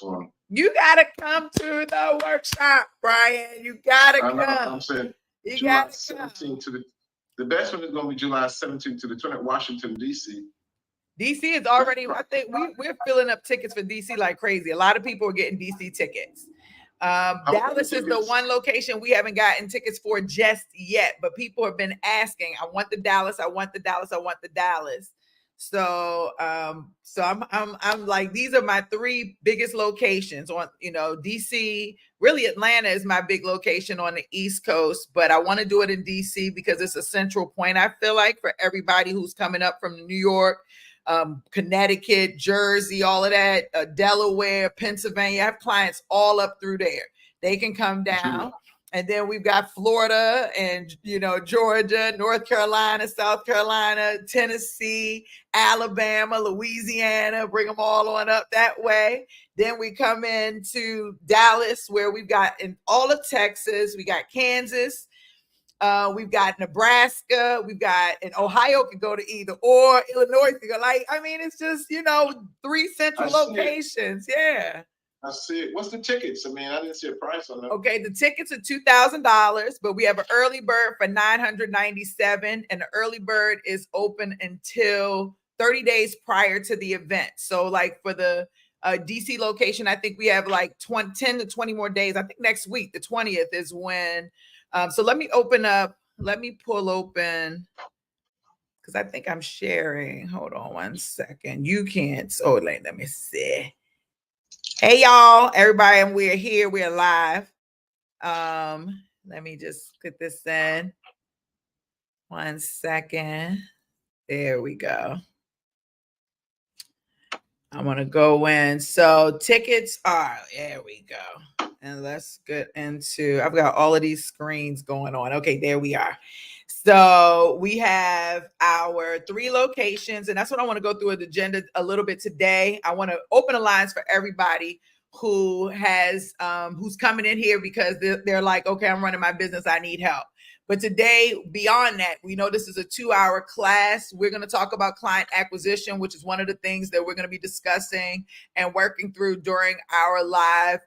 one. You gotta come to the workshop, Brian. You gotta come. I'm saying you July 17th to the best one is going to be July 17th to the 20th, Washington, D.C. DC is already, I think we're filling up tickets for DC like crazy. A lot of people are getting DC tickets. Dallas is the one location we haven't gotten tickets for just yet, but people have been asking, I want the Dallas, I want the Dallas, I want the Dallas. So I'm like, these are my three biggest locations on, DC. Really, Atlanta is my big location on the East Coast, but I want to do it in DC because it's a central point, I feel like, for everybody who's coming up from New York, Connecticut, Jersey, all of that, Delaware, Pennsylvania. I have clients all up through there. They can come down. And then we've got Florida and, Georgia, North Carolina, South Carolina, Tennessee, Alabama, Louisiana, bring them all on up that way. Then we come into Dallas, where we've got in all of Texas, we got Kansas, we've got Nebraska, we've got, and Ohio could go to either, or Illinois could go. It's just, three central locations. Yeah. I see it. What's the tickets? I didn't see a price on them. Okay, the tickets are $2,000, but we have an early bird for $997, and the early bird is open until 30 days prior to the event. So, like for the DC location, I think we have like 10 to 20 more days. I think next week, the 20th, is when. So let me pull open, because I think I'm sharing. Hold on one second. You can't. So let me see. Hey, y'all, everybody, and we're here. We're live. Let me just put this in. 1 second. There we go. I'm going to go in. So tickets are, there we go. And let's get into, I've got all of these screens going on. Okay, there we are. So we have our three locations, and that's what I want to go through the agenda a little bit today. I want to open the lines for everybody who has, who's coming in here because they're like, okay, I'm running my business, I need help. But today, beyond that, we know this is a 2-hour class. We're going to talk about client acquisition, which is one of the things that we're going to be discussing and working through during our live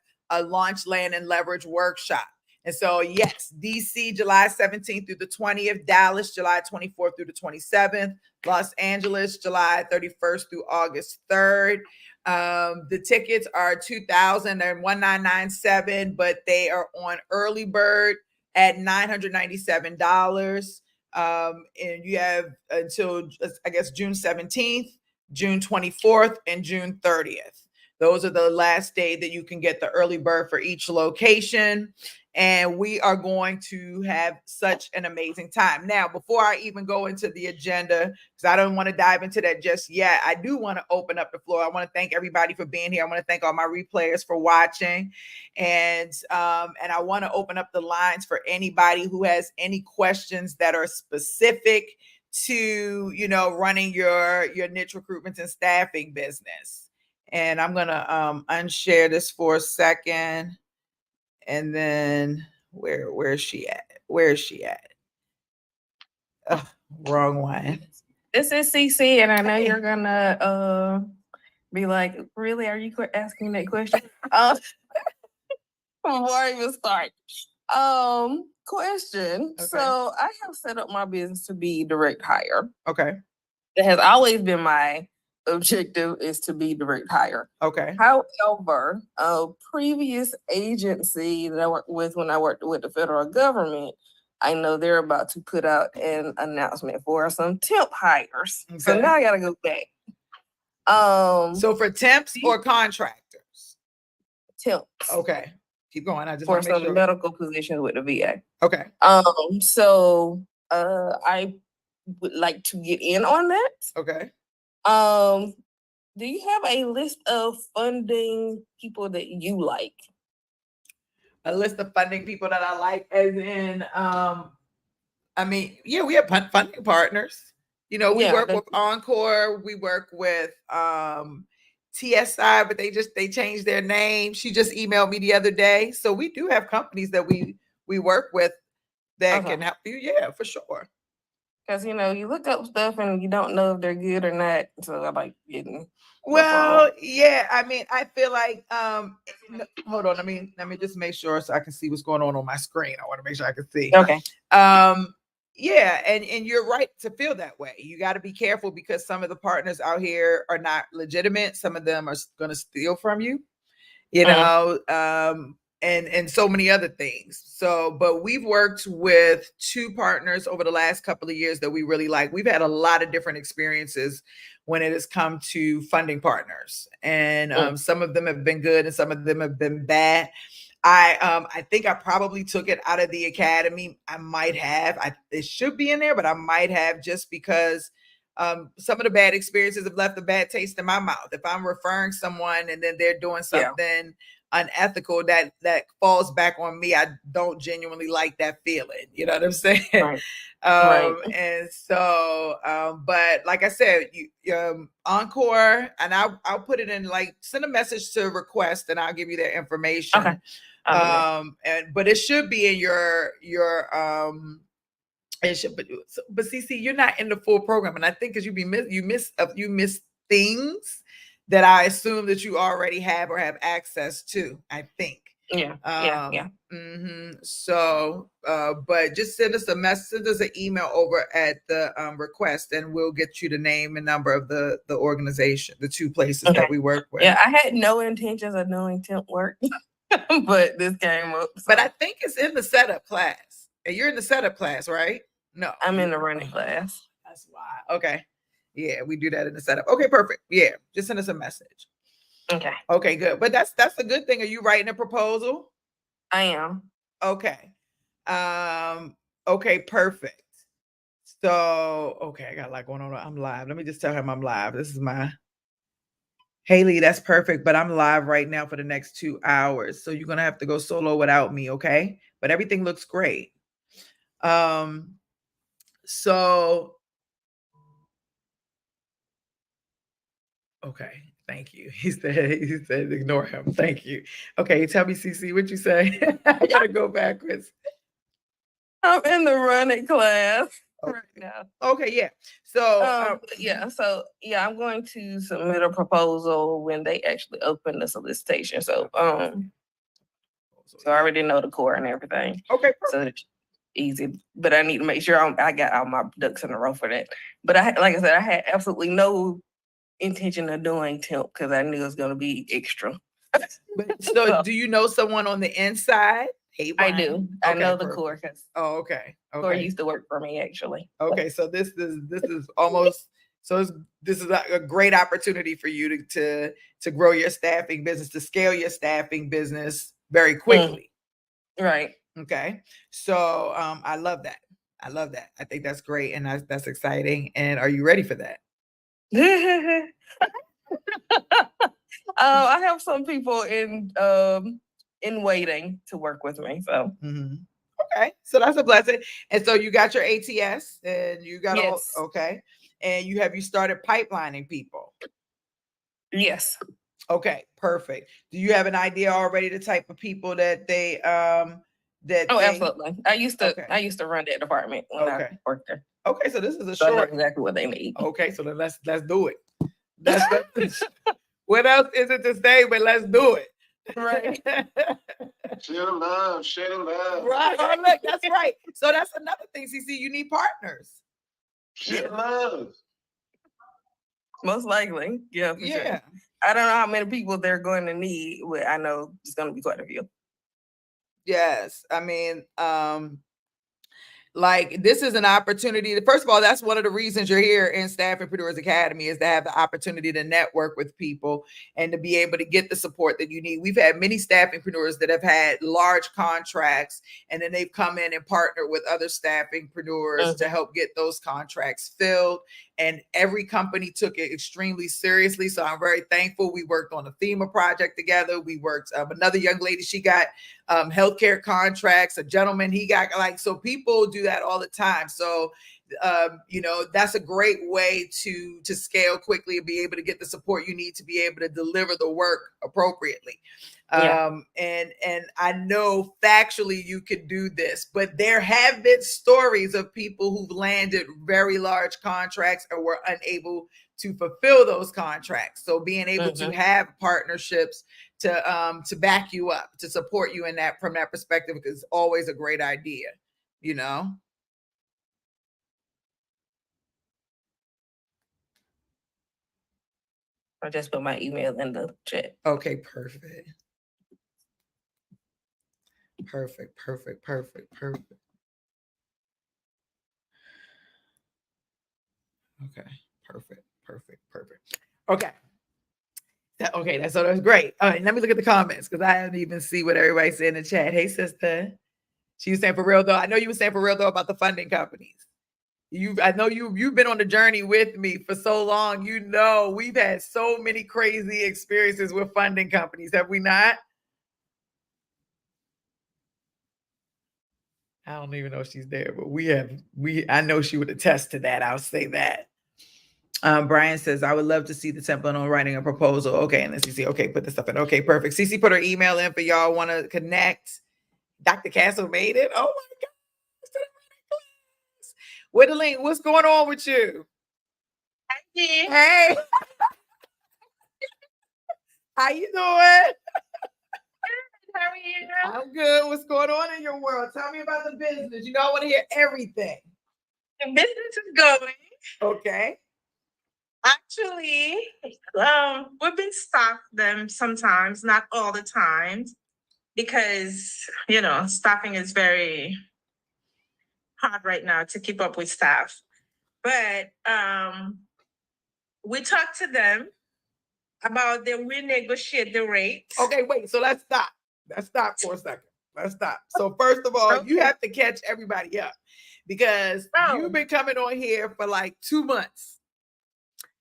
launch, land, and leverage workshop. And so, yes, DC, July 17th through the 20th, Dallas, July 24th through the 27th, Los Angeles, July 31st through August 3rd. The tickets are $2,000 and $1,997, but they are on early bird at $997. And you have until, I guess, June 17th, June 24th, and June 30th. Those are the last day that you can get the early bird for each location. And we are going to have such an amazing time. Now, before I even go into the agenda, because I don't want to dive into that just yet, I do want to open up the floor. I want to thank everybody for being here. I want to thank all my replayers for watching. And I want to open up the lines for anybody who has any questions that are specific to, running your niche recruitment and staffing business. And I'm going to unshare this for a second. And then where is she at? Where is she at? Wrong one. This is CC, and I know you're gonna be like, really? Are you asking that question? Before I even start. Question. Okay. So I have set up my business to be direct hire. Okay. It has always been my objective is to be direct hire. Okay. However, a previous agency that I worked with when I worked with the federal government, I know they're about to put out an announcement for some temp hires. Okay. So now I gotta go back. So for temps or contractors? Temps. Okay. Keep going. I just for some medical positions with the VA. Okay. So I would like to get in on that. Okay. Do you have a list of funding people that you like? A list of funding people that I like, as in, yeah, we have funding partners. We work with Encore. We work with TSI, but they changed their name. She just emailed me the other day. So we do have companies that we work with that can help you. Yeah, for sure. Because, you know, you look up stuff and you don't know if they're good or not. So I like getting. Well, yeah, I mean, I feel like hold on, let me just make sure so I can see what's going on my screen. I want to make sure I can see. Okay. Yeah, and you're right to feel that way. You got to be careful because some of the partners out here are not legitimate. Some of them are going to steal from you, you know, and so many other things. So, but we've worked with 2 partners over the last couple of years that we really like. We've had a lot of different experiences when it has come to funding partners, and some of them have been good and some of them have been bad. I think I probably took it out of the academy. I might have. It should be in there, but I might have just because some of the bad experiences have left a bad taste in my mouth. If I'm referring someone and then they're doing something unethical, that falls back on me. I don't genuinely like that feeling. You know what I'm saying? Right. And so, but like I said, Encore, and I'll put it in, like, send a message to request, and I'll give you that information. Okay. But it should be in your it should, but CC, you're not in the full program, and I think because you miss things that I assume that you already have or have access to. I think. Yeah. So, but just send us a message, send us an email over at the request, and we'll get you the name and number of the organization, the 2 places that we work with. Yeah, I had no intentions of doing temp work, but this came up. So. But I think it's in the setup class, and you're in the setup class, right? No, I'm in the running class. That's why. Okay. Yeah, we do that in the setup. Okay, perfect. Yeah, just send us a message. Okay, good. But that's a good thing. Are you writing a proposal? I am. Okay. Okay, perfect. So, okay, I got a lot going on. I'm live. Let me just tell him I'm live. This is my Haley, that's perfect, but I'm live right now for the next 2 hours. So you're going to have to go solo without me, okay? But everything looks great. So, okay, thank you. He said, ignore him. Thank you. Okay, tell me, CC, what you say? I gotta go backwards. I'm in the running class right now. Okay, yeah. So, I'm going to submit a proposal when they actually open the solicitation. So I already know the core and everything. Okay, perfect. So it's easy, but I need to make sure I got all my ducks in a row for that. But like I said, I had absolutely no intention of doing temp because I knew it was going to be extra. So do you know someone on the inside? Hey, I do. I know the core because okay. Core used to work for me actually. Okay, so this is almost this is a great opportunity for you to grow your staffing business, to scale your staffing business very quickly. Right. Okay. So I love that. I think that's great, and that's exciting. And are you ready for that? I have some people in waiting to work with me. So okay, so that's a blessing. And so you got your ATS, and you got okay, and you started pipelining people. Yes. Okay, perfect. Do you have an idea already the type of people that they absolutely. I used to run that department when I worked there. Okay, so this is a short. I know exactly what they need. Okay, so then let's do it. What else is it to say? But let's do it. Right. Share the love. Right. Oh, look, that's right. So that's another thing, CC. You need partners. Share love. Most likely, yeah. Sure. I don't know how many people they're going to need, but I know it's going to be quite a few. Yes, I mean, like, this is an opportunity. First of all, that's one of the reasons you're here in Staffingpreneurs Academy, is to have the opportunity to network with people and to be able to get the support that you need. We've had many staffingpreneurs that have had large contracts, and then they've come in and partnered with other staffingpreneurs to help get those contracts filled. And every company took it extremely seriously. So I'm very thankful. We worked on a FEMA project together. We worked, another young lady, she got healthcare contracts. A gentleman, he got so people do that all the time. So that's a great way to scale quickly and be able to get the support you need to be able to deliver the work appropriately. And I know factually you could do this, but there have been stories of people who've landed very large contracts and were unable to fulfill those contracts. So being able to have partnerships to back you up, to support you in that from that perspective is always a great idea, I just put my email in the chat. Okay, perfect. Okay. Perfect. Okay. That's great. All right, let me look at the comments because I didn't even see what everybody said in the chat. Hey, sister. She was saying for real though. I know you were saying for real though about the funding companies. I know you've been on the journey with me for so long. We've had so many crazy experiences with funding companies, have we not? I don't even know if she's there, but I know she would attest to that. I'll say that. Brian says, I would love to see the template on writing a proposal. Okay, and then CC, okay, put this stuff in. Okay, perfect. CC put her email in for y'all want to connect. Dr. Castle made it. Oh my God. Whittling, what's going on with you? Hey. How you doing? How are you? I'm good. What's going on in your world? Tell me about the business. I want to hear everything. The business is going. Okay. Actually, we've been staffed them sometimes, not all the time, because staffing is very hard right now to keep up with staff. But we talked to them about the renegotiate the rates. Okay, wait. So let's stop. Let's stop for a second. Let's stop. So first of all, you have to catch everybody up because you've been coming on here for like 2 months.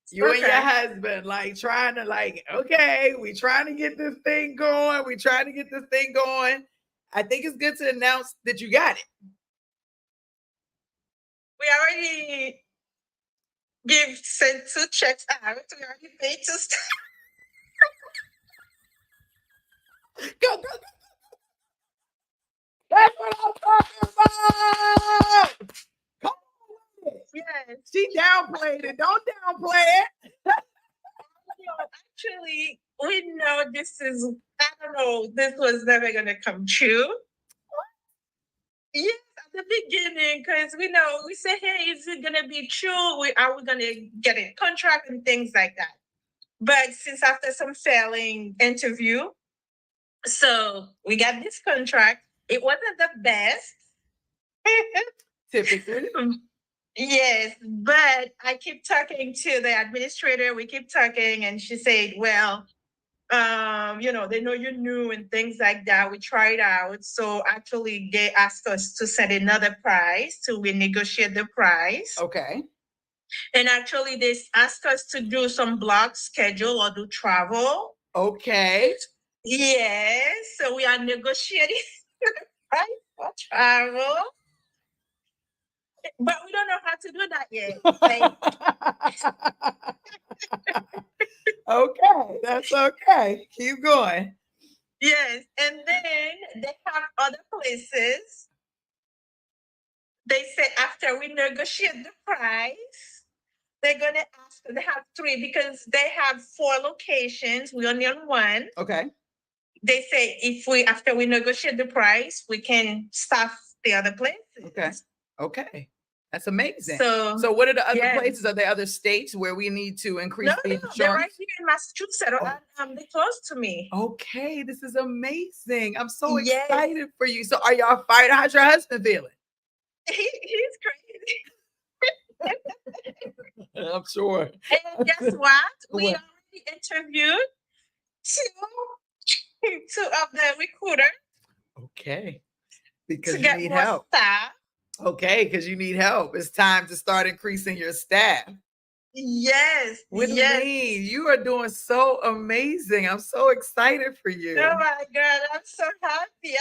You and your husband, trying to we trying to get this thing going. I think it's good to announce that you got it. We already sent 2 checks out. We already paid 2 staff. Go. That's what I'm talking about. Come on. Yes. She downplayed it. Don't downplay it. Actually, we know this was never going to come true. Yes, at the beginning, because we say, hey, is it going to be true? Are we going to get a contract and things like that? But since after some failing interview, so we got this contract. It wasn't the best. Typically. Yes, but I keep talking to the administrator. We keep talking, and she said, well, they know you're new and things like that. We tried out. So actually, they asked us to set another price, to renegotiate the price. Okay. And actually, they asked us to do some block schedule or do travel. Okay. Yes. So we are negotiating price for travel. But we don't know how to do that yet. Okay, that's okay. Keep going. Yes, and then they have other places. They say after we negotiate the price, they're gonna ask. They have 3 because they have 4 locations. We only on 1. Okay. They say after we negotiate the price, we can staff the other places. Okay. That's amazing. So what are the other places? Are there other states where we need to increase the insurance? They're right here in Massachusetts. They're close to me. Okay, this is amazing. I'm so excited for you. So are y'all fired? How's your husband feeling? He's crazy. I'm sure. And guess what? We already interviewed 2 of the recruiters. Okay. Because to you get need more help. Staff. Okay, because you need help. It's time to start increasing your staff. Yes. Whittling, you are doing so amazing. I'm so excited for you. Oh my God, I'm so happy.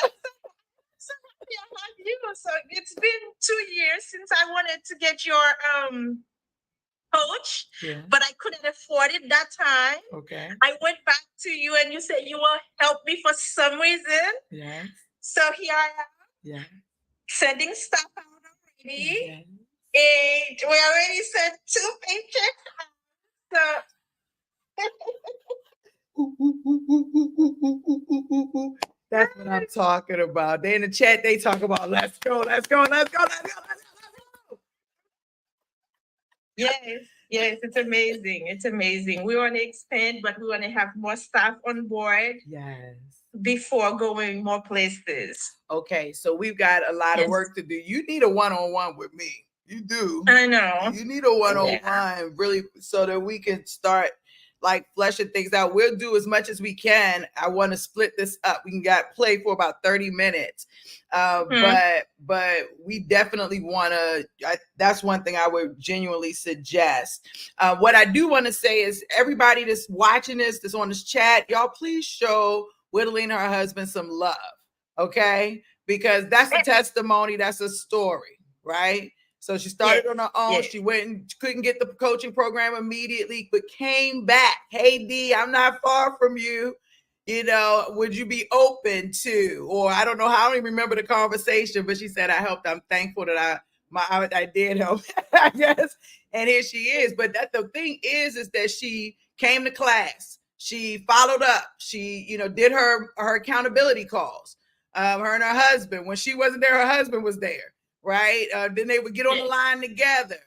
so happy I have you. So it's been 2 years since I wanted to get your coach, Yeah. but I couldn't afford it that time. Okay. I went back to you and you said you will help me for some reason. Yes. So here I am. Yeah. Sending stuff out already. Yes. And we already sent 2 paychecks. So that's what I'm talking about. They in the chat, they talk about let's go, let's go, let's go, let's go, let's go, let's go. yes, it's amazing. It's amazing. We want to expand, but we want to have more staff on board Yes. before going more places. Okay, so we've got a lot of work to do. You need a one-on-one with me. You do. I know. You need a one-on-one, really, so that we can start like fleshing things out. We'll do as much as we can. I want to split this up. We can play for about 30 minutes. But we definitely want to, that's one thing I would genuinely suggest. What I do want to say is everybody that's watching this, that's on this chat, y'all please show Whittling and her husband some love. Okay, because that's a testimony, that's a story, right? So she started on her own. Yes. She went and couldn't get the coaching program immediately, but came back. Hey, Dee, I'm not far from you. You know, would you be open to? Or I don't know how. I don't even remember the conversation, but she said, I helped. I'm thankful that I did help, I guess. And here she is. But that the thing is that she came to class. She followed up. She, did her accountability calls. Her and her husband, when she wasn't there, her husband was there, right? Then they would get on the line together.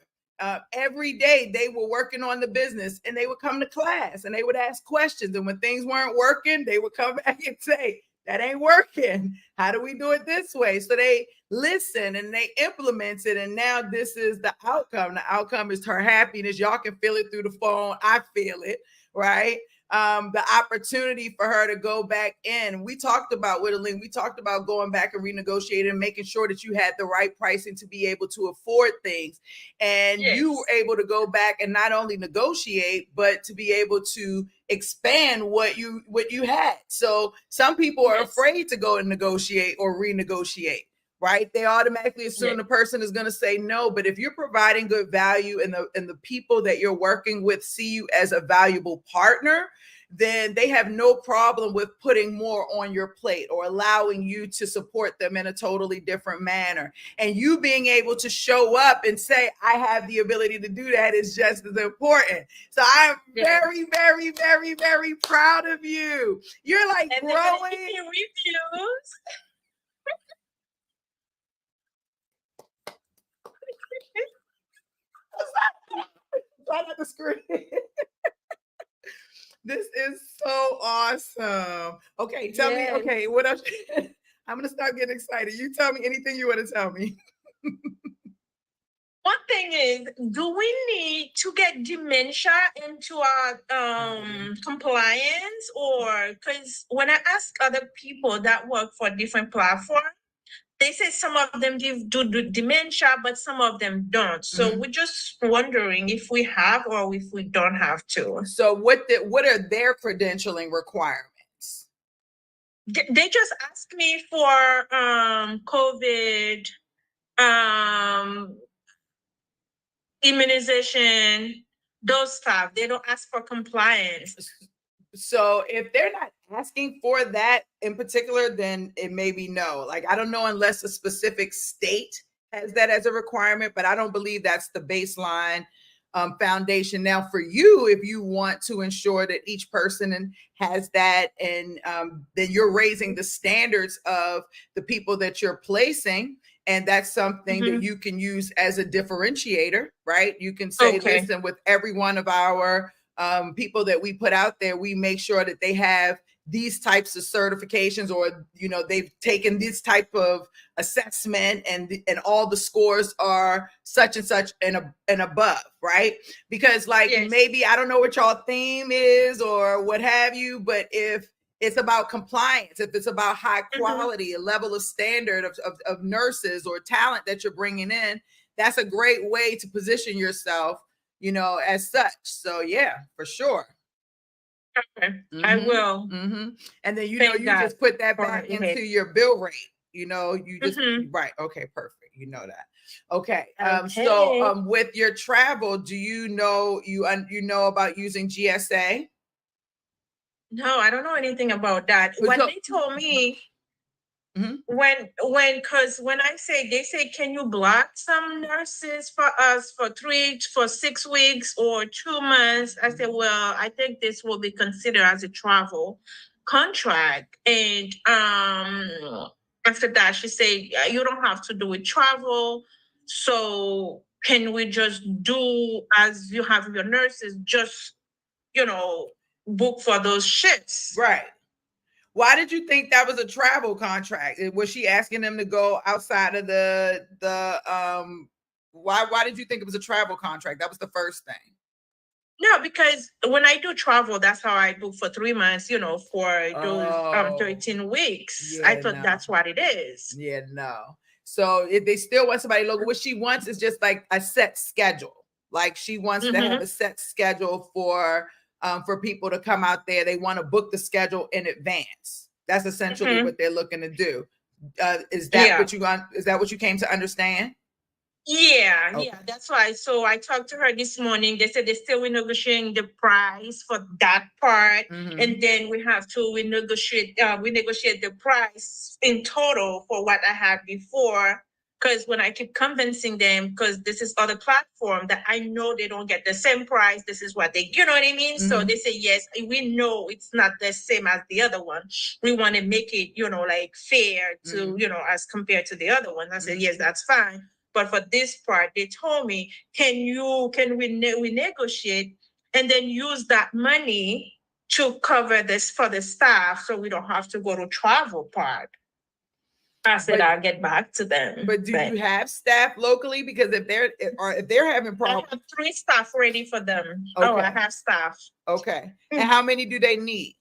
Every day they were working on the business and they would come to class and they would ask questions. And when things weren't working, they would come back and say, that ain't working. How do we do it this way? So they listen and they implement it. And now this is the outcome. The outcome is her happiness. Y'all can feel it through the phone. I feel it, right? The opportunity for her to go back in. We talked about whittling. We talked about going back and renegotiating and making sure that you had the right pricing to be able to afford things. And you were able to go back and not only negotiate, but to be able to expand what you had. So some people are afraid to go and negotiate or renegotiate. Right? They automatically assume the person is going to say no. But if you're providing good value and the people that you're working with see you as a valuable partner, then they have no problem with putting more on your plate or allowing you to support them in a totally different manner. And you being able to show up and say, I have the ability to do that is just as important. So I'm very, very, very, very proud of you. You're like and growing. If you refuse, Right at the screen. This is so awesome. Okay, tell me. Okay, what else? I'm gonna start getting excited. You tell me anything you want to tell me. one thing is, do we need to get dementia into our compliance? Or because when I ask other people that work for different platforms, they say some of them do dementia, but some of them don't. So we're just wondering if we have or if we don't have to. So what are their credentialing requirements? They just asked me for COVID immunization, those stuff. They don't ask for compliance. So if they're not asking for that in particular, then it may be no. Like, I don't know unless a specific state has that as a requirement, but I don't believe that's the baseline foundation. Now, for you, if you want to ensure that each person has that, and then you're raising the standards of the people that you're placing, and that's something that you can use as a differentiator, right? You can say, listen, with every one of our people that we put out there, we make sure that they have these types of certifications, or they've taken this type of assessment, and all the scores are such and such and above, right? Because maybe I don't know what y'all theme is or what have you, but if it's about compliance, if it's about high quality, a level of standard of nurses or talent that you're bringing in, that's a great way to position yourself, as such. So yeah, for sure. Okay. I will. And then, you just put that back into your bill rate, You know, you just Mhm. right. Okay, perfect. You know that. Okay. Okay. So with your travel, do you know you know about using GSA? No, I don't know anything about that. But What so- they told me Mhm. because when I say, they say, can you block some nurses for us for 6 weeks or 2 months? I said, well, I think this will be considered as a travel contract. And after that, she said, you don't have to do with travel. So can we just do as you have your nurses, just, book for those shifts? Right. Why did you think that was a travel contract? Was she asking them to go outside of the why did you think it was a travel contract? That was the first thing. No, because when I do travel, that's how I book for 3 months, for those Oh. 13 weeks. Yeah, I thought no. that's what it is. Yeah, no. So if they still want somebody local, what she wants is just like a set schedule. Like she wants to have a set schedule for people to come out there. They want to book the schedule in advance. That's essentially what they're looking to do. Is that Yeah. what you came to understand? Yeah, Okay. yeah, that's why. So I talked to her this morning. They said they're still negotiating the price for that part. Mhm. And then we have to negotiate the price in total for what I had before. Because when I keep convincing them, because this is other platform that I know they don't get the same price, this is what they, you know what I mean? So they say, yes, we know it's not the same as the other one. We want to make it, like fair to, as compared to the other one. I said, yes, that's fine. But for this part, they told me, can we negotiate and then use that money to cover this for the staff so we don't have to go to travel part? I said, I'll get back to them. But do you have staff locally? Because if they're having I problems, have 3 staff ready for them. Oh, I Okay. have staff. Okay. And how many do they need?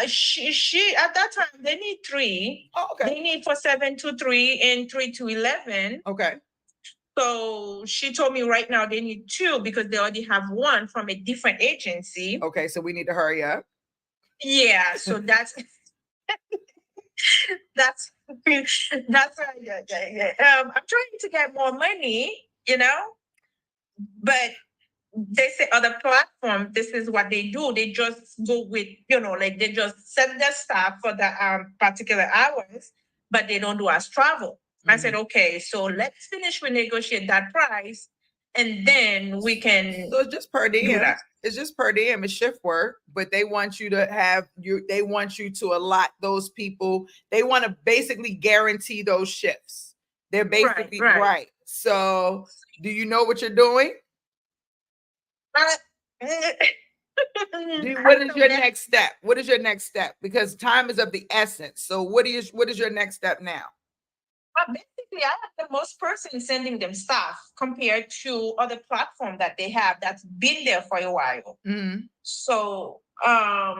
She at that time they need 3. Oh, okay. They need for 7 to 3 and 3 to 11. Okay. So she told me right now they need 2 because they already have 1 from a different agency. Okay, so we need to hurry up. Yeah, so that's that's I'm trying to get more money, but they say other platform, this is what they do. They just go with, like they just send their staff for the particular hours, but they don't do as travel. I said, okay, so let's finish, we negotiate that price, and then we can. So it's just per do diem. that. It's just per diem. It's shift work, but they want you to have they want you to allot those people. They want to basically guarantee those shifts. They're basically Right. So do you know what you're doing? What is your next step? What is your next step? Because time is of the essence. So what is your next step now? Basically, I have the most person sending them stuff compared to other platform that they have that's been there for a while. So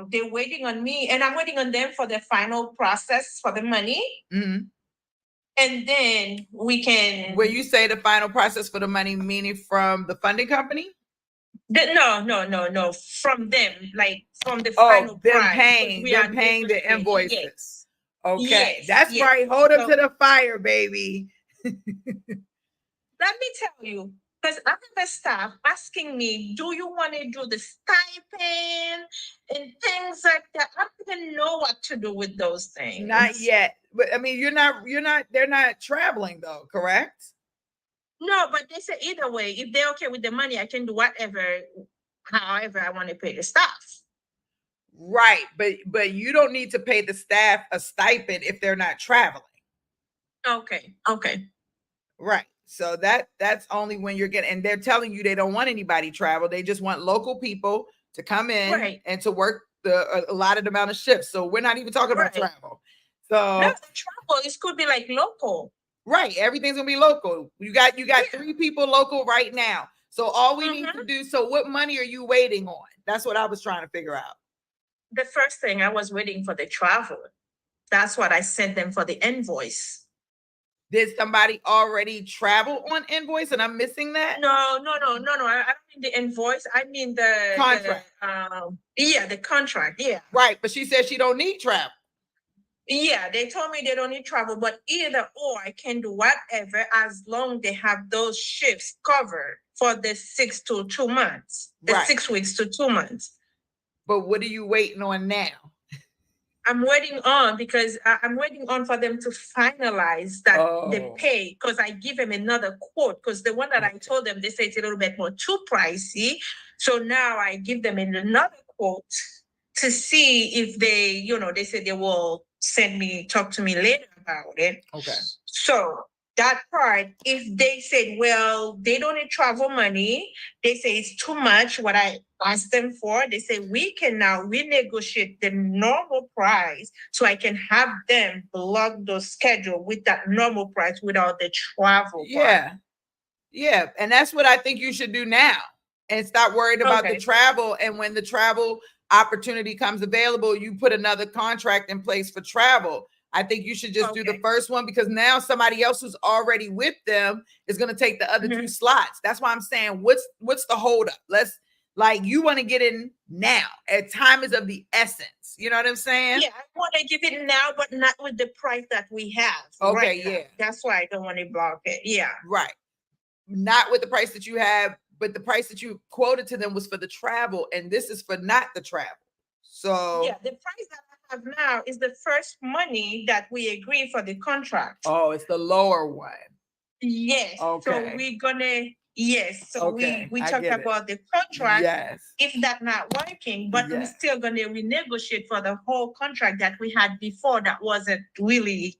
they're waiting on me, and I'm waiting on them for the final process for the money. And then we can. When you say the final process for the money, meaning from the funding company? No. From them, like from the final price. Paying the invoices. Yes. Okay, Yes, that's yes. right. Hold them to the fire, baby. Let me tell you, because I have a staff asking me, do you want to do the stipend and things like that? I don't even know what to do with those things. Not yet. But I mean, they're not traveling though, correct? No, but they say either way, if they're okay with the money, I can do however I want to pay the staff. Right, but you don't need to pay the staff a stipend if they're not traveling. Okay. Right. So that's only when you're getting, and they're telling you they don't want anybody travel. They just want local people to come in and to work a lot of the amount of shifts. So we're not even talking about travel. So no, the travel, it could be like local. Right. Everything's gonna be local. You got 3 people local right now. So all we need to do. So what money are you waiting on? That's what I was trying to figure out. The first thing I was waiting for the travel. That's what I sent them for the invoice. Did somebody already travel on invoice and I'm missing that? No. I don't mean the invoice. I mean the contract. The contract. Yeah. Right. But she said she don't need travel. Yeah, they told me they don't need travel, but either or I can do whatever as long they have those shifts covered for the 6 to 2 months, the Right. 6 weeks to 2 months. But what are you waiting on now? I'm waiting on because I'm waiting on for them to finalize that the Oh. pay because I give them another quote because the one that I told them, they say it's a little bit more too pricey. So now I give them another quote to see if they, they say they will talk to me later about it. Okay. So that part, if they said, well, they don't need travel money, they say it's too much what I asked them for, they say we can now renegotiate the normal price so I can have them block the schedule with that normal price without the travel. Yeah. Part. Yeah. And that's what I think you should do now and stop worried about the travel. And when the travel opportunity comes available, you put another contract in place for travel. I think you should just do the first one because now somebody else who's already with them is going to take the other 2 slots. That's why I'm saying, what's the holdup? You want to get in now. Time is of the essence. You know what I'm saying? Yeah, I want to give it now, but not with the price that we have. Okay, yeah. That's why I don't want to block it. Yeah. Right. Not with the price that you have, but the price that you quoted to them was for the travel, and this is for not the travel. So yeah, the price that I have now is the first money that we agree for the contract. Oh, it's the lower one. Yes. Okay. So we're gonna So we talked about the contract. Yes. If that's not working, but we're still gonna renegotiate for the whole contract that we had before that wasn't really.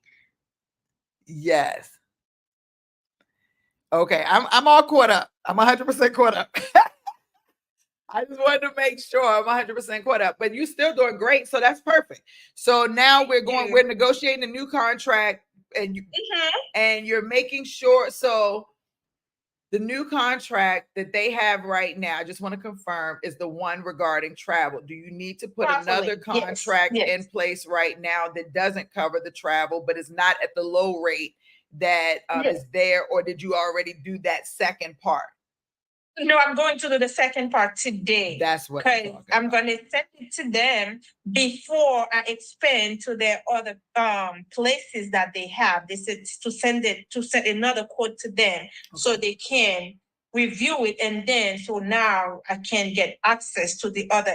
Yes. Okay, I'm all caught up. I'm 100% caught up. I just wanted to make sure I'm 100% caught up, but you're still doing great. So that's perfect. So now we're negotiating a new contract and and you're making sure. So the new contract that they have right now, I just want to confirm, is the one regarding travel. Do you need to put another contract in place right now that doesn't cover the travel, but is not at the low rate that is there, or did you already do that second part? No, I'm going to do the second part today. That's what I'm going to send it to them before I expand to their other places that they have. They said to send another quote to them so they can review it, and then so now I can get access to the other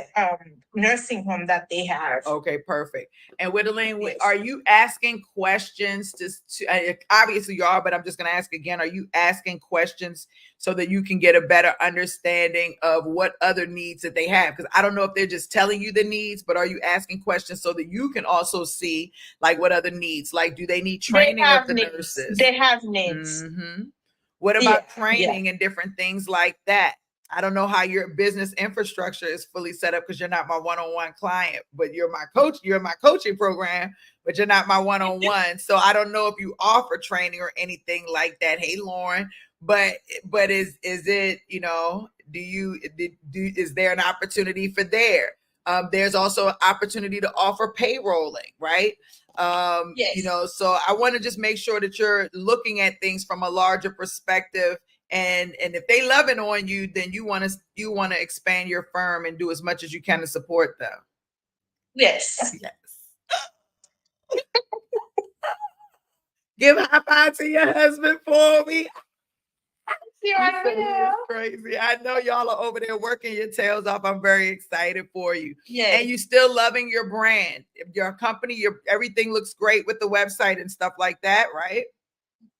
nursing home that they have. Okay, perfect. And Whittaline, are you asking questions to obviously you are, but I'm just going to ask again, are you asking questions so that you can get a better understanding of what other needs that they have? Because I don't know if they're just telling you the needs, but are you asking questions so that you can also see like what other needs, like do they need training of the nurses? They have needs. What about training and different things like that? I don't know how your business infrastructure is fully set up because you're not my one-on-one client, but you're my coach. You're in my coaching program, but you're not my one-on-one. So I don't know if you offer training or anything like that. Hey, Lauren, but is it, is there an opportunity for there? There's also an opportunity to offer payrolling, right? So I want to just make sure that you're looking at things from a larger perspective. And if they love it on you, then you want to expand your firm and do as much as you can to support them. Yes. Give a high five to your husband for me. Yeah, crazy. I know y'all are over there working your tails off. I'm very excited for you. Yes. And you still loving your brand, your company, everything looks great with the website and stuff like that, right?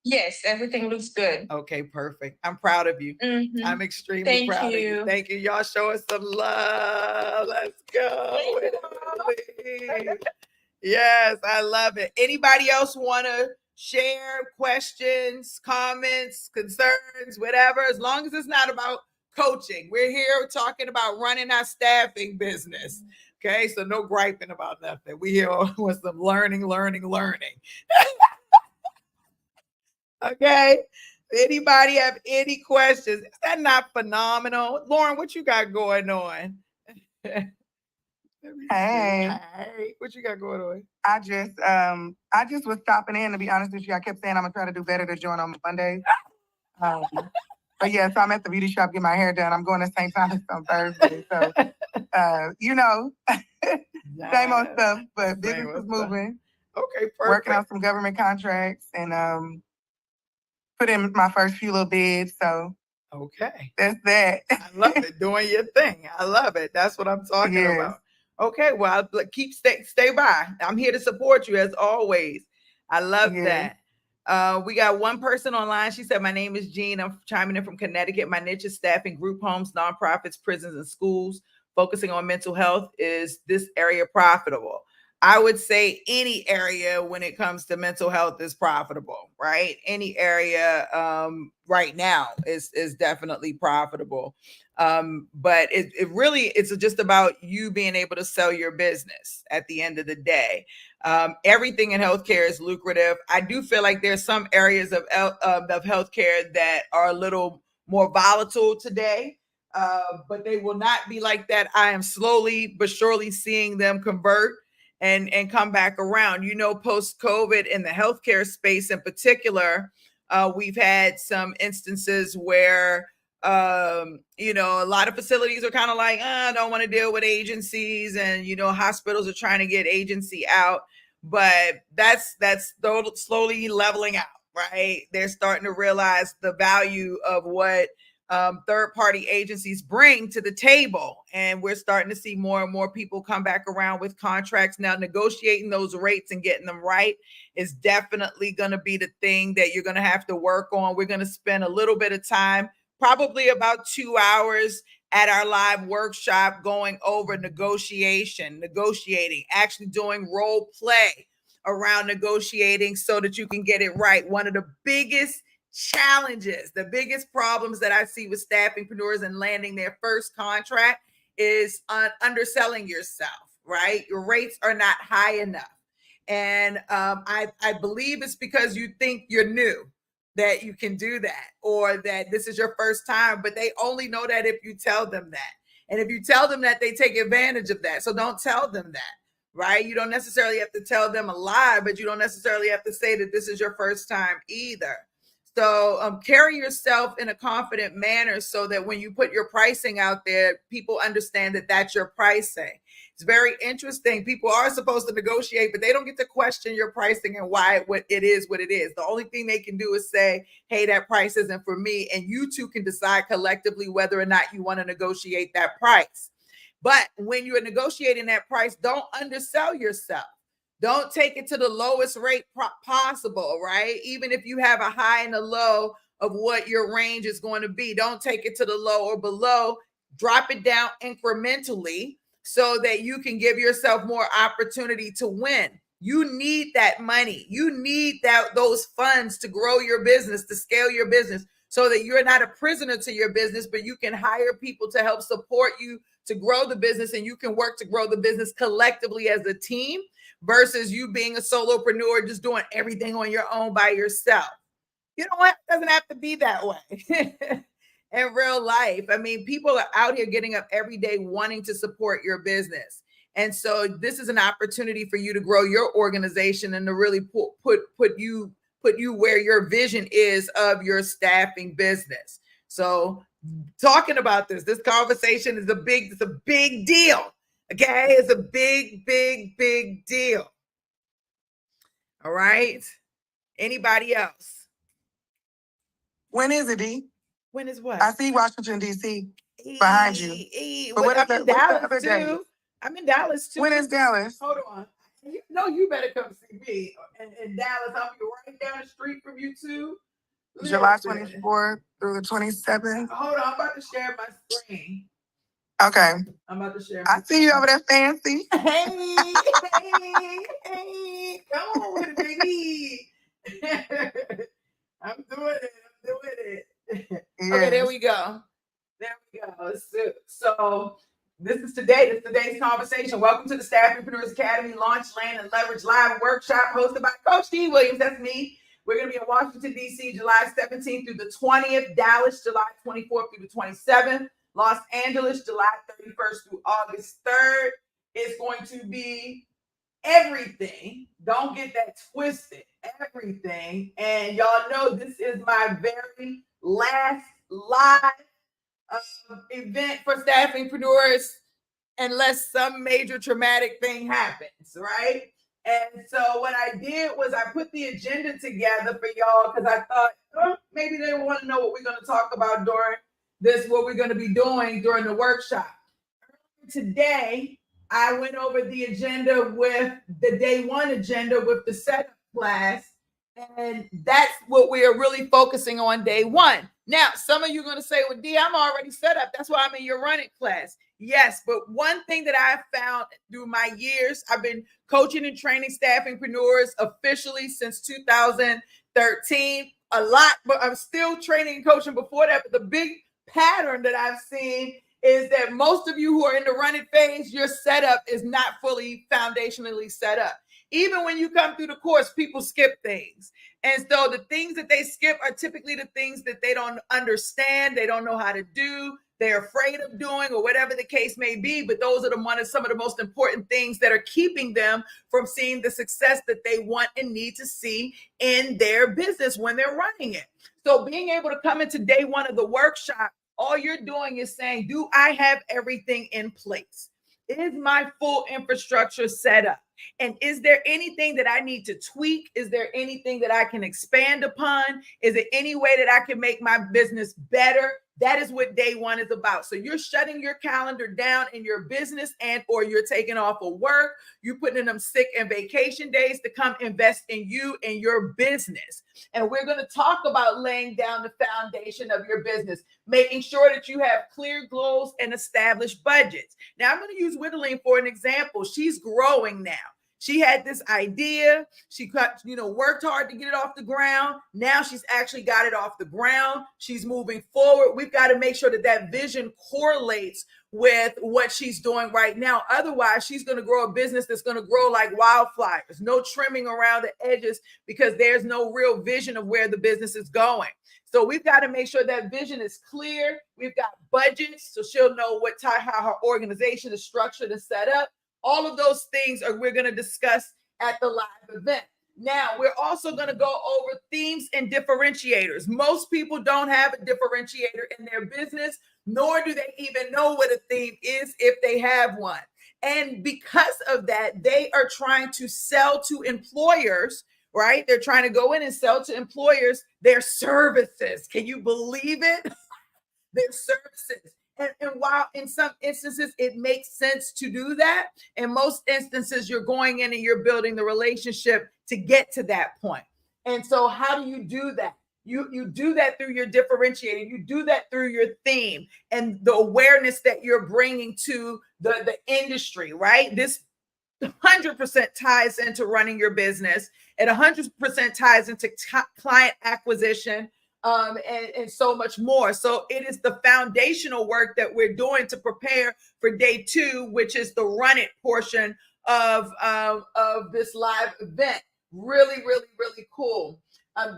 Yes, everything looks good. Okay, perfect. I'm proud of you. I'm extremely proud of you. Thank you. Y'all show us some love. Let's go. Yes, I love it. Anybody else want to share questions, comments, concerns, whatever, as long as it's not about coaching? We're here talking about running our staffing business. Okay, so no griping about nothing. We here with some learning. Okay. Anybody have any questions? Is that not phenomenal? Lauren, what you got going on? Hey, what you got going on? I just was stopping in, to be honest with you. I kept saying I'm gonna try to do better to join on Mondays. But yeah, so I'm at the beauty shop getting my hair done. I'm going to St. Thomas on Thursday. So same old stuff, but business is moving. Okay, perfect. Working on some government contracts and put in my first few little bids. So Okay. that's that. I love it. Doing your thing. I love it. That's what I'm talking Yes. about. Okay, well, stay by. I'm here to support you as always. I love Yes. that. We got one person online. She said, my name is Jean. I'm chiming in from Connecticut. My niche is staffing group homes, nonprofits, prisons, and schools. Focusing on mental health. Is this area profitable? I would say any area when it comes to mental health is profitable, right? Any area right now is definitely profitable. But it really, it's just about you being able to sell your business at the end of the day. Everything in healthcare is lucrative. I do feel like there's some areas of healthcare that are a little more volatile today. But they will not be like that. I am slowly but surely seeing them convert and come back around. Post-COVID in the healthcare space in particular, we've had some instances where a lot of facilities are kind of like, I don't want to deal with agencies, and hospitals are trying to get agency out, but that's slowly leveling out, right? They're starting to realize the value of what third-party agencies bring to the table, and we're starting to see more and more people come back around with contracts. Now, negotiating those rates and getting them right is definitely going to be the thing that you're going to have to work on. We're going to spend a little bit of time, probably about 2 hours at our live workshop, going over negotiating, actually doing role play around negotiating so that you can get it right. One of the biggest challenges, the biggest problems that I see with staffingpreneurs and landing their first contract is underselling yourself, right? Your rates are not high enough. And I believe it's because you think you're new, that you can do that, or that this is your first time, but they only know that if you tell them that. And if you tell them that, they take advantage of that. So don't tell them that, right? You don't necessarily have to tell them a lie, but you don't necessarily have to say that this is your first time either. So carry yourself in a confident manner so that when you put your pricing out there, people understand that that's your pricing. It's very interesting. People are supposed to negotiate, but they don't get to question your pricing and why it is. The only thing they can do is say, hey, that price isn't for me. And you two can decide collectively whether or not you want to negotiate that price. But when you're negotiating that price, don't undersell yourself. Don't take it to the lowest rate possible, right? Even if you have a high and a low of what your range is going to be, don't take it to the low or below. Drop it down incrementally so that you can give yourself more opportunity to win. You need that money. You need those funds to grow your business, to scale your business, so that you're not a prisoner to your business, but you can hire people to help support you to grow the business, and you can work to grow the business collectively as a team, versus you being a solopreneur, just doing everything on your own by yourself. You know what? It doesn't have to be that way in real life. I mean, people are out here getting up every day wanting to support your business. And so this is an opportunity for you to grow your organization and to really put you where your vision is of your staffing business. So talking about this conversation is a big deal. Okay, it's a big deal. All right. Anybody else? When is it, Dee? When is what? I see Washington, D.C. behind you. But I'm in Dallas too. I'm in Dallas too. When is Dallas? Hold on. You better come see me in Dallas. I'll be right down the street from you too. July 24th through the 27th. Hold on, I'm about to share my screen. Okay. I'm about to share. I see you over there, fancy. Hey, come on with it, baby. I'm doing it. Yes. Okay, there we go. So this is today's conversation. Welcome to the Staffingpreneurs Academy Launch, Land, and Leverage Live Workshop hosted by Coach Dee Williams. That's me. We're going to be in Washington, D.C., July 17th through the 20th, Dallas, July 24th through the 27th, Los Angeles, July 31st through August 3rd. It's going to be everything. Don't get that twisted. Everything. And y'all know this is my very last live event for staffingpreneurs unless some major traumatic thing happens, right? And so what I did was I put the agenda together for y'all because I thought, oh, maybe they want to know what we're going to talk about during this, what we're going to be doing during the workshop. Today, I went over the agenda with the day one agenda with the setup class. And that's what we are really focusing on day one. Now, some of you are going to say, well, Dee, I'm already set up. That's why I'm in your running class. Yes, but one thing that I've found through my years, I've been coaching and training staffingpreneurs officially since 2013, a lot, but I'm still training and coaching before that. But the big pattern that I've seen is that most of you who are in the running phase, your setup is not fully foundationally set up. Even when you come through the course, people skip things. And so the things that they skip are typically the things that they don't understand, they don't know how to do, they're afraid of doing, or whatever the case may be. But those are some of the most important things that are keeping them from seeing the success that they want and need to see in their business when they're running it. So being able to come into day one of the workshop, all you're doing is saying, do I have everything in place? Is my full infrastructure set up? And is there anything that I need to tweak? Is there anything that I can expand upon? Is there any way that I can make my business better? That is what day one is about. So you're shutting your calendar down in your business or you're taking off of work. You're putting in them sick and vacation days to come invest in you and your business. And we're going to talk about laying down the foundation of your business, making sure that you have clear goals and established budgets. Now, I'm going to use Whittling for an example. She's growing now. She had this idea. She worked hard to get it off the ground. Now she's actually got it off the ground. She's moving forward. We've got to make sure that that vision correlates with what she's doing right now. Otherwise, she's going to grow a business that's going to grow like wildflowers. No trimming around the edges because there's no real vision of where the business is going. So we've got to make sure that vision is clear. We've got budgets, so she'll know how her organization is structured and set up. All of those things we're going to discuss at the live event. Now, we're also going to go over themes and differentiators. Most people don't have a differentiator in their business, nor do they even know what a theme is if they have one. And because of that, they are trying to sell to employers, right? They're trying to go in and sell to employers their services. Can you believe it? Their services. And while in some instances it makes sense to do that, in most instances you're going in and you're building the relationship to get to that point. And so how do you do that? You do that through your differentiator. You do that through your theme and the awareness that you're bringing to the industry, right? This 100% ties into running your business. It 100% ties into client acquisition. And so much more. So it is the foundational work that we're doing to prepare for day two, which is the run it portion of this live event. Really, really, really cool.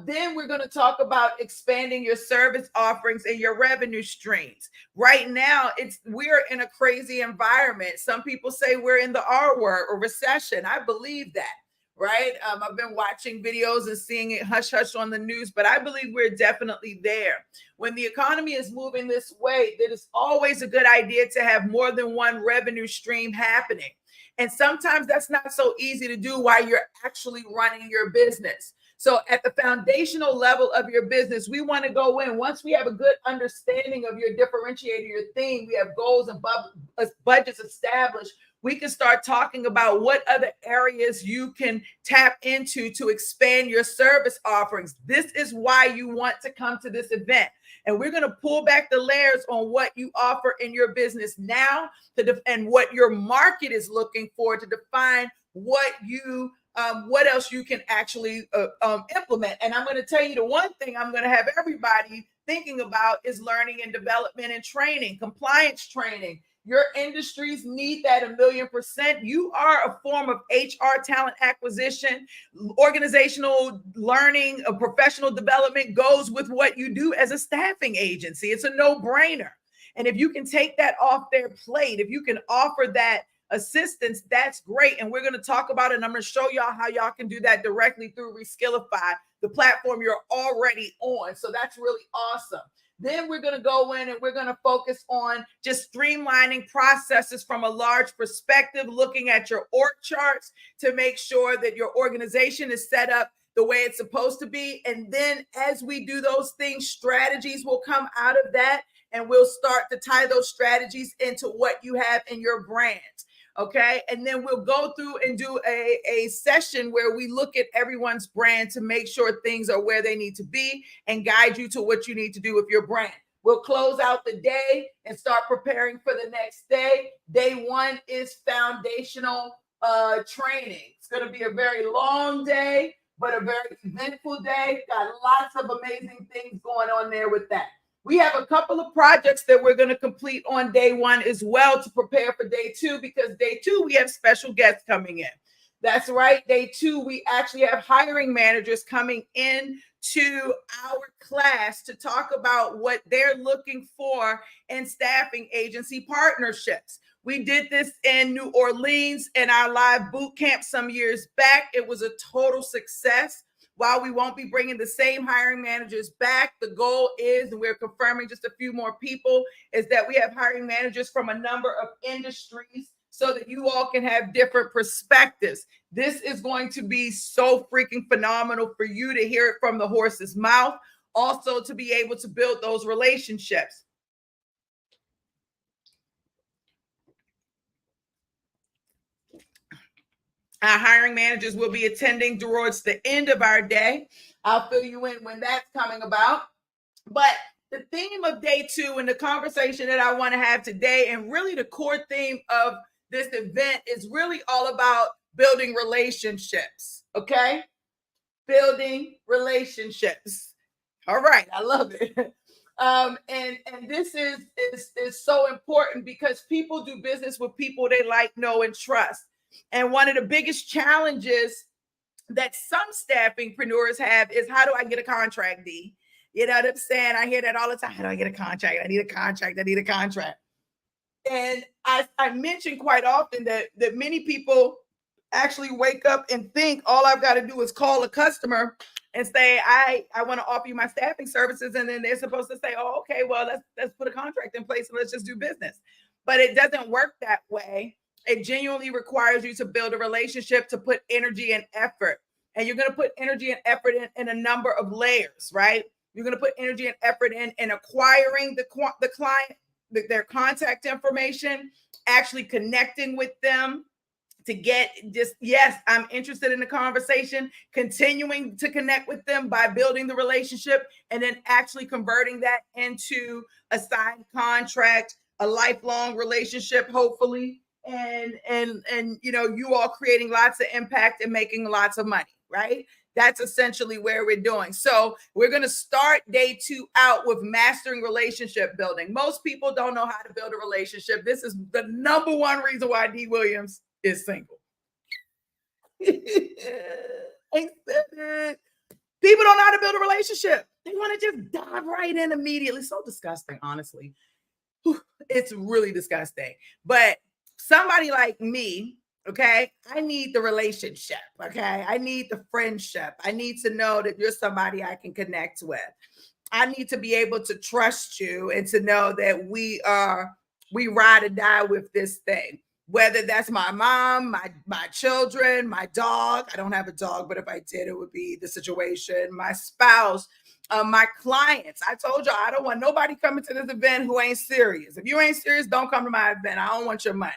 Then we're going to talk about expanding your service offerings and your revenue streams. Right now, we're in a crazy environment. Some people say we're in the R word or recession. I believe that. Right? I've been watching videos and seeing it hush hush on the news, but I believe we're definitely there. When the economy is moving this way, it is always a good idea to have more than one revenue stream happening. And sometimes that's not so easy to do while you're actually running your business. So at the foundational level of your business, we want to go in. Once we have a good understanding of your differentiator, your theme, we have goals and budgets established, we can start talking about what other areas you can tap into to expand your service offerings. This is why you want to come to this event. And we're going to pull back the layers on what you offer in your business now and what your market is looking for to define what else you can actually implement. And I'm going to tell you the one thing I'm going to have everybody thinking about is learning and development and training, compliance training. Your industries need that 1,000,000%. You are a form of HR talent acquisition, organizational learning, professional development goes with what you do as a staffing agency. It's a no-brainer. And if you can take that off their plate, if you can offer that assistance, that's great. And we're going to talk about it. And I'm going to show y'all how y'all can do that directly through Reskillify, the platform you're already on. So that's really awesome. Then we're going to go in and we're going to focus on just streamlining processes from a large perspective, looking at your org charts to make sure that your organization is set up the way it's supposed to be. And then as we do those things, strategies will come out of that, and we'll start to tie those strategies into what you have in your brand. Okay. And then we'll go through and do a session where we look at everyone's brand to make sure things are where they need to be and guide you to what you need to do with your brand. We'll close out the day and start preparing for the next day. Day one is foundational training. It's going to be a very long day, but a very eventful day. Got lots of amazing things going on there with that. We have a couple of projects that we're going to complete on day one as well to prepare for day two, because day two, we have special guests coming in. That's right. Day two, we actually have hiring managers coming in to our class to talk about what they're looking for in staffing agency partnerships. We did this in New Orleans in our live boot camp some years back. It was a total success. While we won't be bringing the same hiring managers back, the goal is, and we're confirming just a few more people, is that we have hiring managers from a number of industries so that you all can have different perspectives. This is going to be so freaking phenomenal for you to hear it from the horse's mouth, also to be able to build those relationships. Our hiring managers will be attending towards the end of our day. I'll fill you in when that's coming about. But the theme of day two and the conversation that I want to have today, and really the core theme of this event, is really all about building relationships, okay? Building relationships. All right, I love it. And this is so important because people do business with people they like, know, and trust. And one of the biggest challenges that some staffingpreneurs have is, how do I get a contract, Dee? You know what I'm saying? I hear that all the time. How do I get a contract? I need a contract. I need a contract. And I mention quite often that many people actually wake up and think all I've got to do is call a customer and say, I want to offer you my staffing services. And then they're supposed to say, oh, okay, well, let's put a contract in place and let's just do business. But it doesn't work that way. It genuinely requires you to build a relationship, to put energy and effort. And you're going to put energy and effort in a number of layers, right? You're going to put energy and effort in acquiring the client, their contact information, actually connecting with them to get just, yes, I'm interested in the conversation, continuing to connect with them by building the relationship, and then actually converting that into a signed contract, a lifelong relationship, hopefully. And you know, you all creating lots of impact and making lots of money, right? That's essentially where we're doing. So we're going to start day two out with mastering relationship building. Most people don't know how to build a relationship. This is the number one reason why Dee Williams is single. People don't know how to build a relationship. They want to just dive right in immediately. So disgusting, honestly. It's really disgusting. But somebody like me, okay, I need the relationship, okay? I need the friendship. I need to know that you're somebody I can connect with. I need to be able to trust you and to know that we ride or die with this thing. Whether that's my mom, my children, my dog. I don't have a dog, but if I did, it would be the situation. My spouse, my clients. I told y'all I don't want nobody coming to this event who ain't serious. If you ain't serious, don't come to my event. I don't want your money.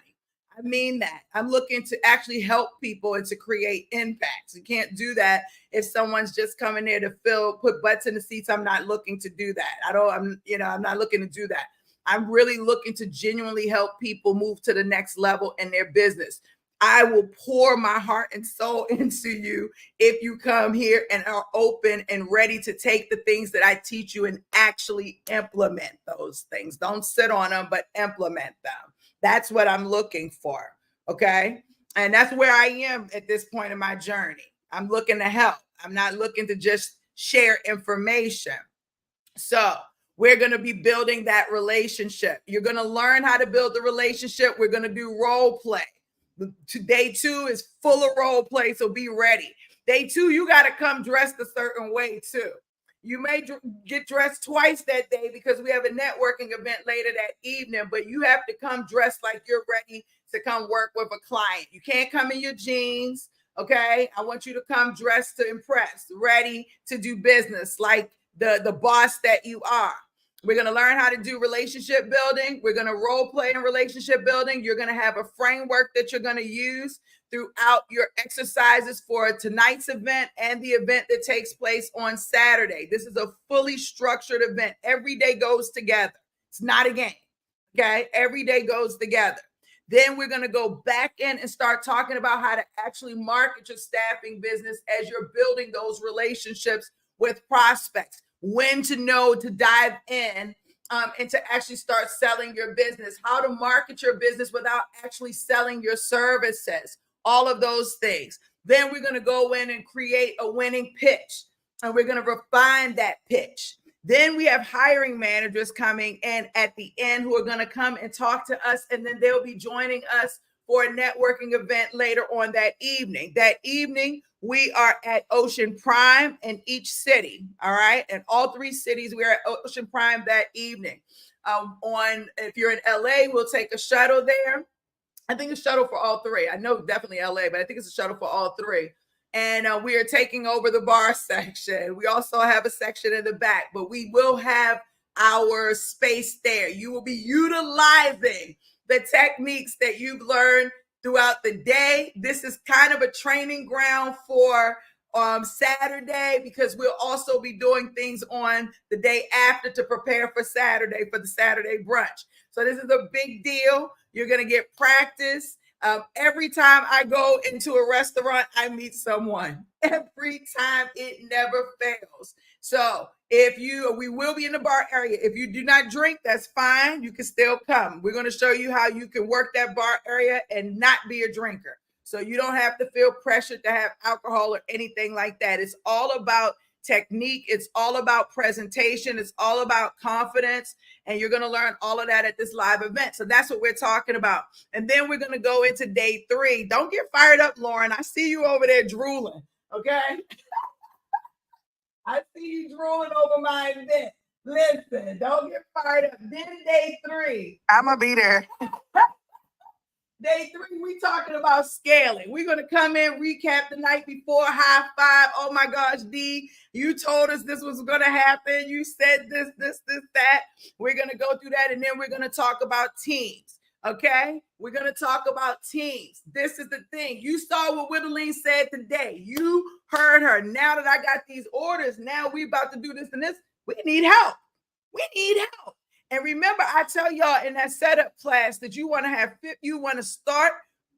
I mean that. I'm looking to actually help people and to create impacts. You can't do that if someone's just coming there to put butts in the seats. I'm not looking to do that. I'm not looking to do that. I'm really looking to genuinely help people move to the next level in their business. I will pour my heart and soul into you if you come here and are open and ready to take the things that I teach you and actually implement those things. Don't sit on them, but implement them. That's what I'm looking for, okay? And that's where I am at this point in my journey. I'm looking to help. I'm not looking to just share information. So we're going to be building that relationship. You're going to learn how to build the relationship. We're going to do role play. Day two is full of role play, so be ready. Day two, you got to come dressed a certain way too. You may get dressed twice that day because we have a networking event later that evening, but you have to come dressed like you're ready to come work with a client. You can't come in your jeans, okay? I want you to come dressed to impress, ready to do business like the boss that you are. We're going to learn how to do relationship building. We're going to role play in relationship building. You're going to have a framework that you're going to use throughout your exercises for tonight's event and the event that takes place on Saturday. This is a fully structured event. Every day goes together. It's not a game, okay? Every day goes together. Then we're going to go back in and start talking about how to actually market your staffing business as you're building those relationships with prospects. When to know to dive in and to actually start selling your business, how to market your business without actually selling your services, all of those things. Then we're going to go in and create a winning pitch, and we're going to refine that pitch. Then we have hiring managers coming in at the end who are going to come and talk to us, and then they'll be joining us for a networking event later on that evening. That evening, we are at Ocean Prime in each city, all right? In all 3 cities, we are at Ocean Prime that evening. If you're in LA, we'll take a shuttle there. I think a shuttle for all 3. I know definitely LA, but I think it's a shuttle for all 3. And we are taking over the bar section. We also have a section in the back, but we will have our space there. You will be utilizing the techniques that you've learned throughout the day. This is kind of a training ground for Saturday, because we'll also be doing things on the day after to prepare for Saturday, for the Saturday brunch. So this is a big deal. You're going to get practice. Every time I go into a restaurant, I meet someone. Every time, it never fails. So we will be in the bar area. If you do not drink, that's fine. You can still come. We're going to show you how you can work that bar area and not be a drinker. So you don't have to feel pressured to have alcohol or anything like that. It's all about technique. It's all about presentation. It's all about confidence. And you're going to learn all of that at this live event. So that's what we're talking about. And then we're going to go into day 3. Don't get fired up, Lauren. I see you over there drooling. Okay. I see you drooling over my event. Listen, don't get fired up. Then day 3. I'm going to be there. Day 3, we talking about scaling. We're going to come in, recap the night before, high five. Oh my gosh, Dee, you told us this was going to happen. You said this, that. We're going to go through that, and then we're going to talk about teams. Okay? We're going to talk about teams. This is the thing. You saw what Whittling said today. You heard her. Now that I got these orders, now we about to do this and this. We need help. We need help. And remember, I tell y'all in that setup class that you want to start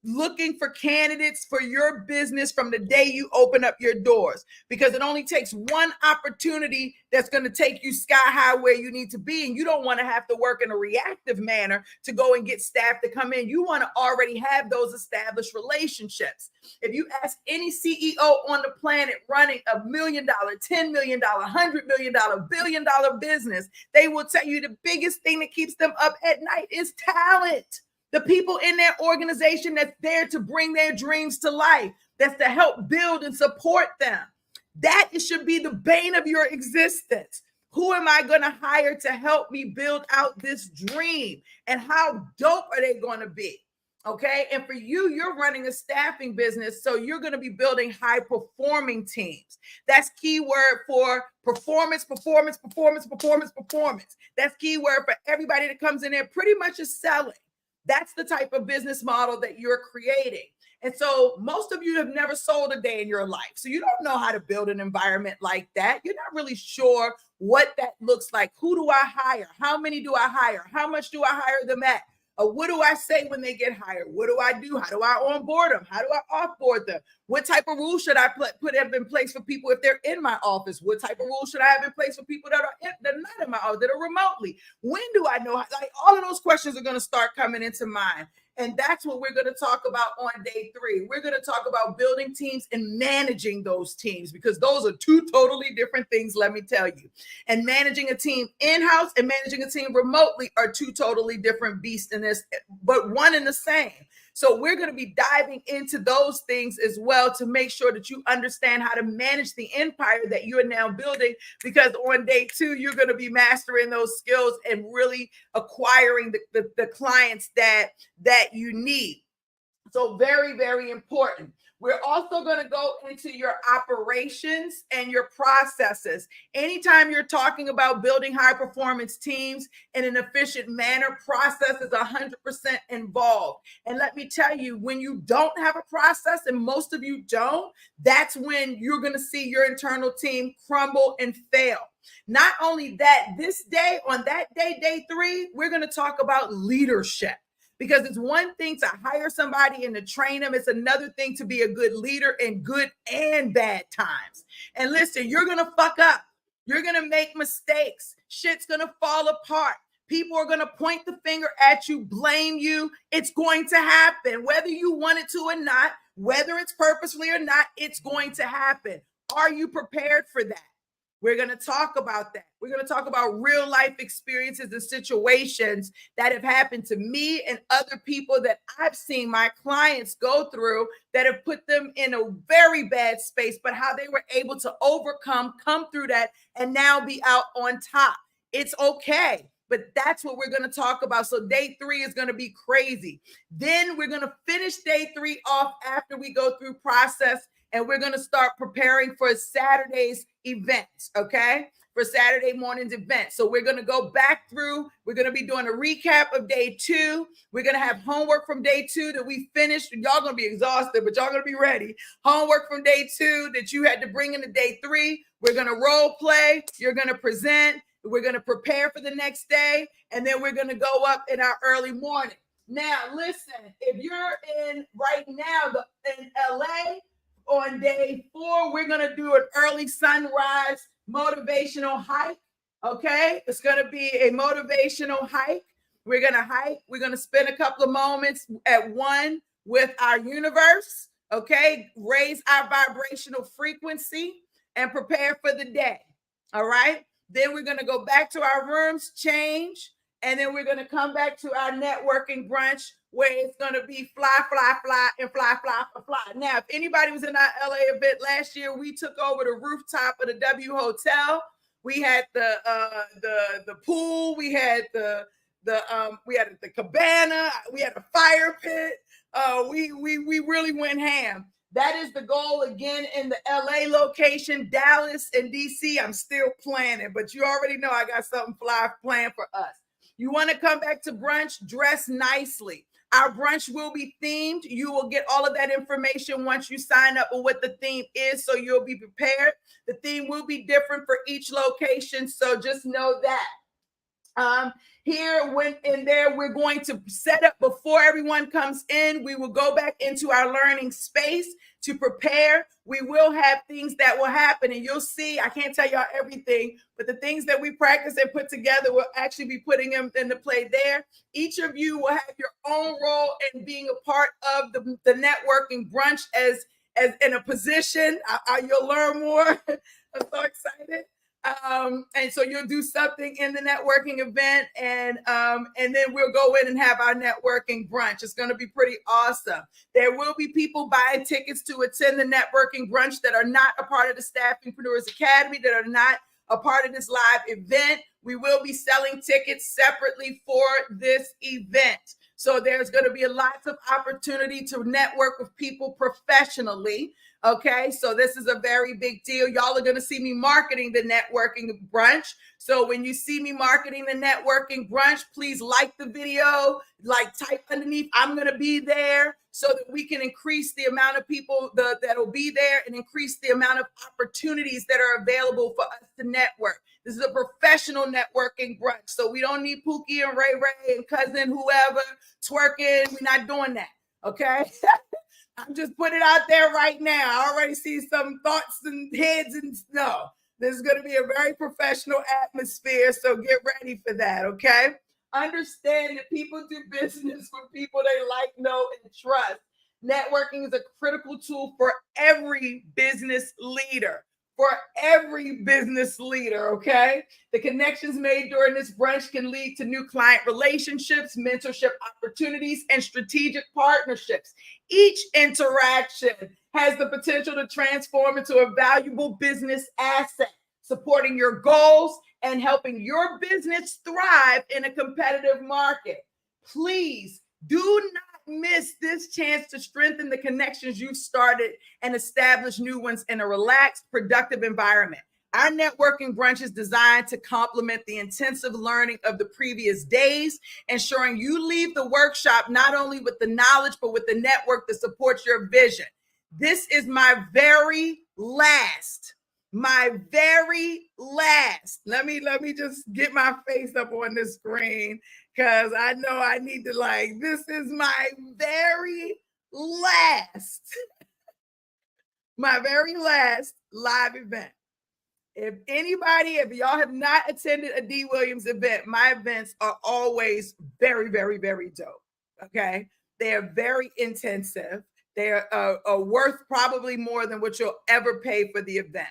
looking for candidates for your business from the day you open up your doors, because it only takes one opportunity that's going to take you sky high where you need to be. And you don't want to have to work in a reactive manner to go and get staff to come in. You want to already have those established relationships. If you ask any CEO on the planet running $1 million, $10 million, $100 million, $1 billion business, they will tell you the biggest thing that keeps them up at night is talent. The people in their organization that's there to bring their dreams to life, that's to help build and support them. That should be the bane of your existence. Who am I going to hire to help me build out this dream? And how dope are they going to be? Okay. And for you, you're running a staffing business. So you're going to be building high performing teams. That's keyword for performance. That's keyword for everybody that comes in there pretty much is selling. That's the type of business model that you're creating. And so most of you have never sold a day in your life. So you don't know how to build an environment like that. You're not really sure what that looks like. Who do I hire? How many do I hire? How much do I hire them at? What do I say when they get hired? What do I do? How do I onboard them? How do I offboard them? What type of rules should I put in place for people if they're in my office? What type of rules should I have in place for people that are not in my office, that are remotely? When do I know? Like, all of those questions are going to start coming into mind. And that's what we're going to talk about on day 3. We're going to talk about building teams and managing those teams, because those are 2 totally different things, let me tell you. And managing a team in-house and managing a team remotely are 2 totally different beasts in this, but one and the same. So we're going to be diving into those things as well to make sure that you understand how to manage the empire that you are now building, because on day 2, you're going to be mastering those skills and really acquiring the clients that you need. So very, very important. We're also going to go into your operations and your processes. Anytime you're talking about building high performance teams in an efficient manner, process is 100% involved. And let me tell you, when you don't have a process, and most of you don't, that's when you're going to see your internal team crumble and fail. Not only that, this day, on that day, day 3, we're going to talk about leadership. Because it's one thing to hire somebody and to train them. It's another thing to be a good leader in good and bad times. And listen, you're going to fuck up. You're going to make mistakes. Shit's going to fall apart. People are going to point the finger at you, blame you. It's going to happen, whether you want it to or not, whether it's purposely or not, it's going to happen. Are you prepared for that? We're going to talk about that. We're going to talk about real life experiences and situations that have happened to me and other people that I've seen my clients go through that have put them in a very bad space, but how they were able to overcome, come through that, and now be out on top. It's okay. But that's what we're going to talk about. So day 3 is going to be crazy. Then we're going to finish day 3 off after we go through process. And we're going to start preparing for Saturday's events, okay? For Saturday morning's event. So we're going to go back through. We're going to be doing a recap of day 2. We're going to have homework from day 2 that we finished. Y'all going to be exhausted, but y'all going to be ready. Homework from day 2 that you had to bring into day 3. We're going to role play. You're going to present. We're going to prepare for the next day. And then we're going to go up in our early morning. Now, listen, if you're in right now in LA, on day 4, we're going to do an early sunrise motivational hike. Okay. It's going to be a motivational hike. We're going to hike. We're going to spend a couple of moments at one with our universe. Okay. Raise our vibrational frequency and prepare for the day. All right. Then we're going to go back to our rooms, change. And then we're going to come back to our networking brunch where it's going to be fly, fly, fly, and fly, fly, fly, fly. Now, if anybody was in our LA event last year, we took over the rooftop of the W Hotel. We had the pool. We had the cabana. We had a fire pit. We really went ham. That is the goal again in the LA location, Dallas and DC. I'm still planning, but you already know I got something fly planned for us. You want to come back to brunch, dress nicely. Our brunch will be themed. You will get all of that information once you sign up with what the theme is, so you'll be prepared. The theme will be different for each location, so just know that. Here, when in there, we're going to set up before everyone comes in. We will go back into our learning space to prepare. We will have things that will happen, and you'll see, I can't tell y'all everything, but the things that we practice and put together, we'll actually be putting them into play there. Each of you will have your own role in being a part of the networking brunch as in a position. You'll learn more. I'm so excited. And so you'll do something in the networking event, and then we'll go in and have our networking brunch. It's going to be pretty awesome. There will be people buying tickets to attend the networking brunch that are not a part of the Staffingpreneurs Academy, that are not a part of this live event. We will be selling tickets separately for this event. So there's going to be lots of opportunity to network with people professionally. Okay, so this is a very big deal. Y'all are going to see me marketing the networking brunch. So when you see me marketing the networking brunch, please like the video, type underneath, I'm going to be there, so that we can increase the amount of people that will be there and increase the amount of opportunities that are available for us to network. This is a professional networking brunch. So we don't need Pookie and Ray Ray and cousin whoever twerking. We're not doing that. Okay. I'm just putting it out there right now. I already see some thoughts and heads, and no, this is going to be a very professional atmosphere. So get ready for that. Okay. Understand that people do business with people they like, know, and trust. Networking is a critical tool for every business leader. for every business leader, okay? The connections made during this brunch can lead to new client relationships, mentorship opportunities, and strategic partnerships. Each interaction has the potential to transform into a valuable business asset, supporting your goals and helping your business thrive in a competitive market. Please do not miss this chance to strengthen the connections you've started and establish new ones in a relaxed, productive environment. Our networking brunch is designed to complement the intensive learning of the previous days, ensuring you leave the workshop not only with the knowledge, but with the network that supports your vision. This is my very last. Let me just get my face up on this screen, because I know I need to, like, this is my very last live event. If y'all have not attended a Dee Williams event, my events are always very, very, very dope. Okay. They are very intensive. They are worth probably more than what you'll ever pay for the event.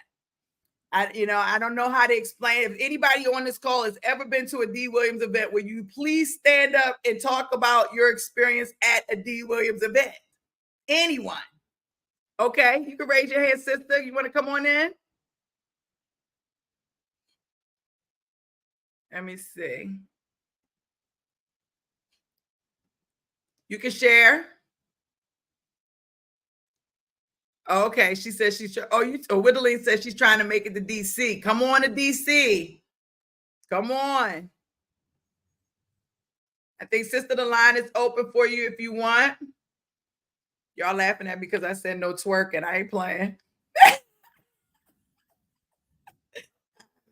I don't know how to explain it. If anybody on this call has ever been to a Dee Williams event, will you please stand up and talk about your experience at a Dee Williams event? Anyone? Okay, you can raise your hand, sister. You want to come on in? Let me see. You can share. Okay, she says Whittling says she's trying to make it to DC. Come on to DC. Come on. I think, sister, the line is open for you if you want. Y'all laughing at me because I said no twerking. I ain't playing.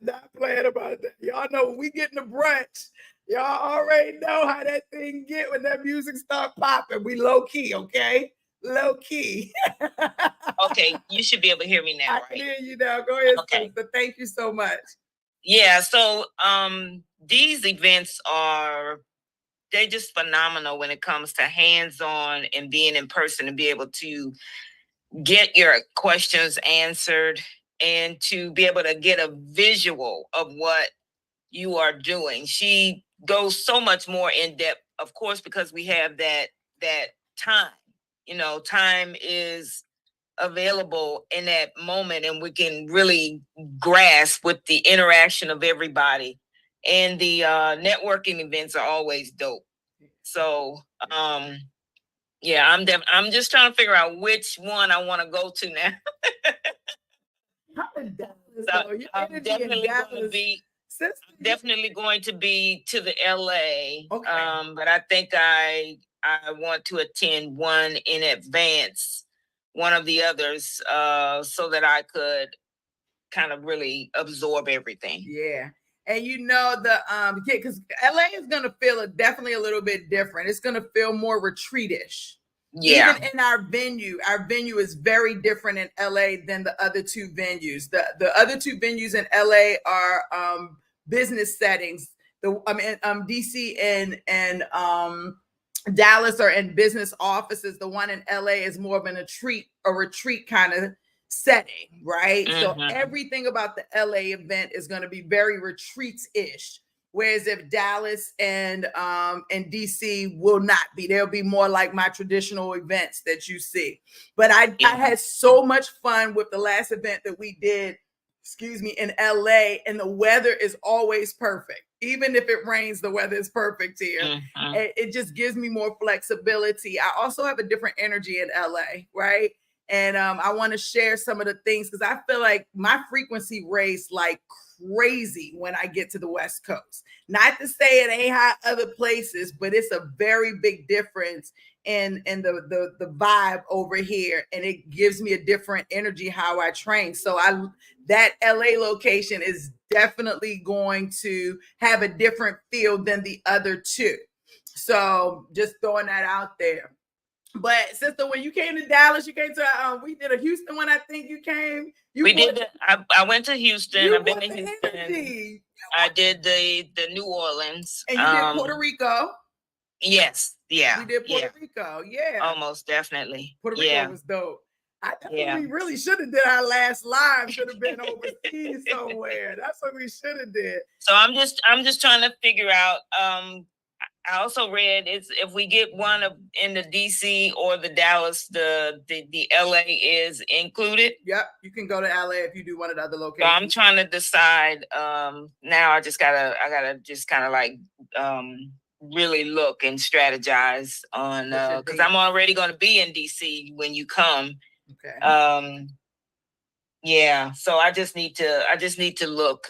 Not playing about that. Y'all know when we get in the brunch, y'all already know how that thing get when that music start popping. We low key, okay? Low key. Okay, you should be able to hear me now, I right? can hear you now. Go ahead, Okay. sister. Thank you so much. Yeah, so these events they're just phenomenal when it comes to hands-on and being in person and be able to get your questions answered and to be able to get a visual of what you are doing. She goes so much more in depth, of course, because we have that time. Time is available in that moment, and we can really grasp with the interaction of everybody. And the networking events are always dope. So yeah, I'm just trying to figure out which one I want to go to now. I'm definitely going to be to the LA. Okay. But I think I want to attend one in advance, one of the others, so that I could kind of really absorb everything. Yeah. And because LA is gonna feel definitely a little bit different. It's gonna feel more retreatish. Yeah. Even in our venue is very different in LA than the other two venues. The other two venues in LA are business settings. DC and Dallas are in business offices. The one in LA is more of a retreat kind of setting, right? Mm-hmm. So everything about the LA event is going to be very retreats-ish. Whereas if Dallas and DC will not be, they'll be more like my traditional events that you see. But I had so much fun with the last event that we did, in LA, and the weather is always perfect. Even if it rains, the weather is perfect here. Mm-hmm. It just gives me more flexibility. I also have a different energy in LA, right? And I want to share some of the things because I feel like my frequency raised like crazy when I get to the West Coast. Not to say it ain't hot other places, but it's a very big difference in the vibe over here, and it gives me a different energy how I train. So that LA location is definitely going to have a different feel than the other two. So just throwing that out there. But sister, when you came to Dallas, you came to we did a Houston one. I think you came. I went to Houston. I've been to Houston. I did the New Orleans. And you did Puerto Rico. Yes. Yeah. We did Puerto Rico. Yeah. Almost definitely. Puerto Rico was dope. I think Yeah. we really should have did our last live. Should have been overseas somewhere. That's what we should have did. So I'm just trying to figure out. I also read if we get one in the DC or the Dallas, the LA is included. Yep, you can go to LA if you do one of the other So locations. I'm trying to decide. Now I gotta just kind of like really look and strategize on because I'm already going to be in DC when you come. Okay. Yeah. So I just need to look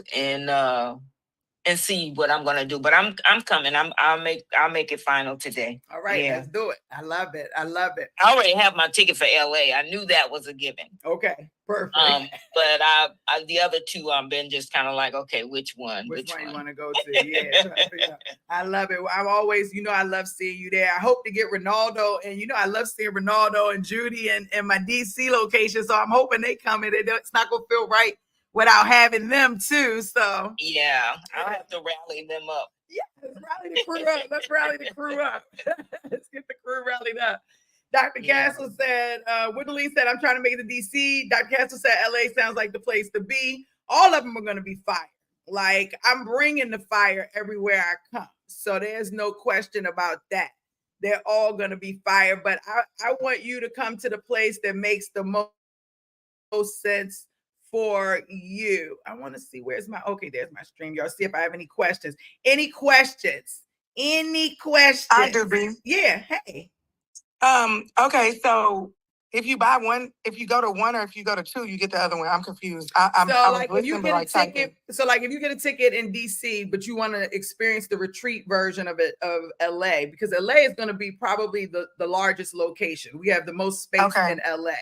and see what I'm gonna do. But I'm coming. I'll make it final today. All right, Yeah. let's do it. I love it. I love it. I already have my ticket for LA. I knew that was a given. Okay, perfect. But I the other two I've been just kind of like, okay, which one you want to go to? Yeah, trying to figure out. I love it. I'm always, I love seeing you there. I hope to get Ronaldo, and I love seeing Ronaldo and Judy and my DC location. So I'm hoping they come in. It's not gonna feel right without having them too. So yeah, I'll have to rally them up. Yeah, let's rally the crew up. Let's rally the crew up. Let's get the crew rallied up. Dr. Castle said, Whitley said, I'm trying to make it to DC. Dr. Castle said, LA sounds like the place to be. All of them are going to be fire. Like, I'm bringing the fire everywhere I come. So there's no question about that. They're all going to be fire. But I want you to come to the place that makes the most sense for you. I want to see there's my stream. Y'all see if I have any questions. Any questions? I do, B. Yeah. Hey. Okay, so if you buy one, if you go to one or if you go to two, you get the other one. I'm confused. If you get a ticket, if you get a ticket in DC, but you want to experience the retreat version of it of LA, because LA is going to be probably the largest location. We have the most space in LA,